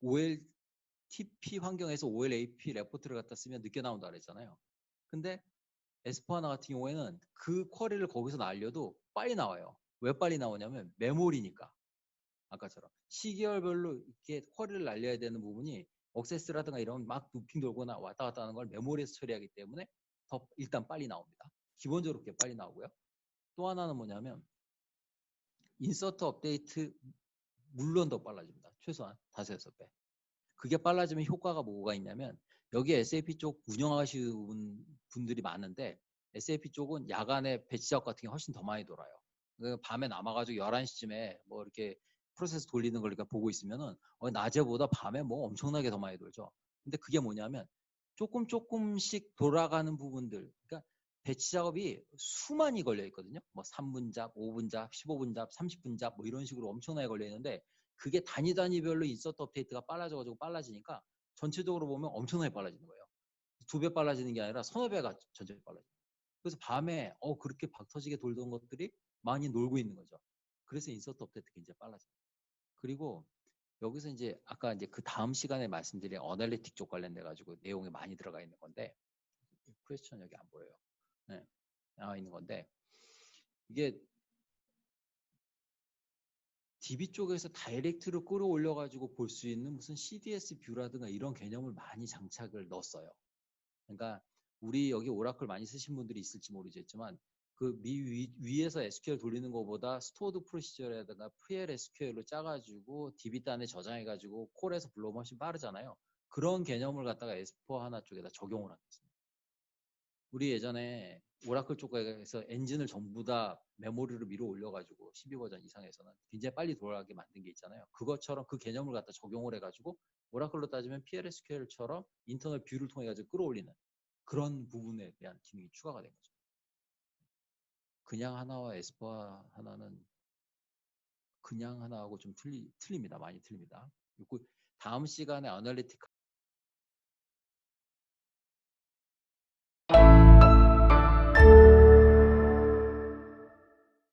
S1: OLTP 환경에서 OLAP 레포트를 갖다 쓰면 늦게 나온다 그랬잖아요. 근데 S4하나 같은 경우에는 그 쿼리를 거기서 날려도 빨리 나와요. 왜 빨리 나오냐면 메모리니까. 아까처럼 시계열별로 이렇게 쿼리를 날려야 되는 부분이 억세스라든가 이런 막 루핑 돌거나 왔다 갔다 하는 걸 메모리에서 처리하기 때문에 더 일단 빨리 나옵니다. 기본적으로 그렇게 빨리 나오고요. 또 하나는 뭐냐면 인서트 업데이트 물론 더 빨라집니다. 최소한 5-6배. 그게 빨라지면 효과가 뭐가 있냐면 여기 SAP 쪽 운영하시는 분들이 많은데 SAP 쪽은 야간에 배치 작업 같은 게 훨씬 더 많이 돌아요. 밤에 남아가지고 11시쯤에 뭐 이렇게 프로세스 돌리는 걸 이렇게 보고 있으면은 낮에보다 밤에 뭐 엄청나게 더 많이 돌죠. 근데 그게 뭐냐면 조금씩 돌아가는 부분들, 그러니까 배치 작업이 수만이 걸려 있거든요. 뭐 3분 잡, 5분 잡, 15분 잡, 30분 잡 뭐 이런 식으로 엄청나게 걸려 있는데 그게 단위별로 인서트 업데이트가 빨라지니까 전체적으로 보면 엄청나게 빨라지는 거예요. 2배 빨라지는 게 아니라 서너 배가 전체적으로 빨라져요. 그래서 밤에 그렇게 박 터지게 돌던 것들이 많이 놀고 있는 거죠. 그래서 인서트 업데이트 굉장히 빨라져요. 그리고 여기서 이제 아까 이제 그 다음 시간에 말씀드린 어널리틱 쪽 관련돼 가지고 내용이 많이 들어가 있는 건데, 퀘스천 여기 안 보여요. 네, 나와 있는 건데, 이게 DB 쪽에서 다이렉트로 끌어올려 가지고 볼 수 있는 무슨 CDS 뷰라든가 이런 개념을 많이 장착을 넣었어요. 그러니까 우리 여기 오라클 많이 쓰신 분들이 있을지 모르겠지만 그 위에서 SQL 돌리는 것보다 스토어드 프로시저라든가 PL/SQL로 짜가지고 DB단에 저장해가지고 콜에서 불러오면 훨씬 빠르잖아요. 그런 개념을 갖다가 S4 하나 쪽에다 적용을 하겠습니다. 우리 예전에 오라클 쪽에서 엔진을 전부 다 메모리로 밀어 올려가지고 12버전 이상에서는 굉장히 빨리 돌아가게 만든 게 있잖아요. 그것처럼 그 개념을 갖다 적용을 해가지고 오라클로 따지면 PL/SQL처럼 인터널 뷰를 통해 가지고 끌어올리는 그런 부분에 대한 기능이 추가가 된 거죠. 그냥 하나와 S4 하나는 그냥 하나하고 좀 틀립니다. 많이 틀립니다. 다음 시간에 아날리틱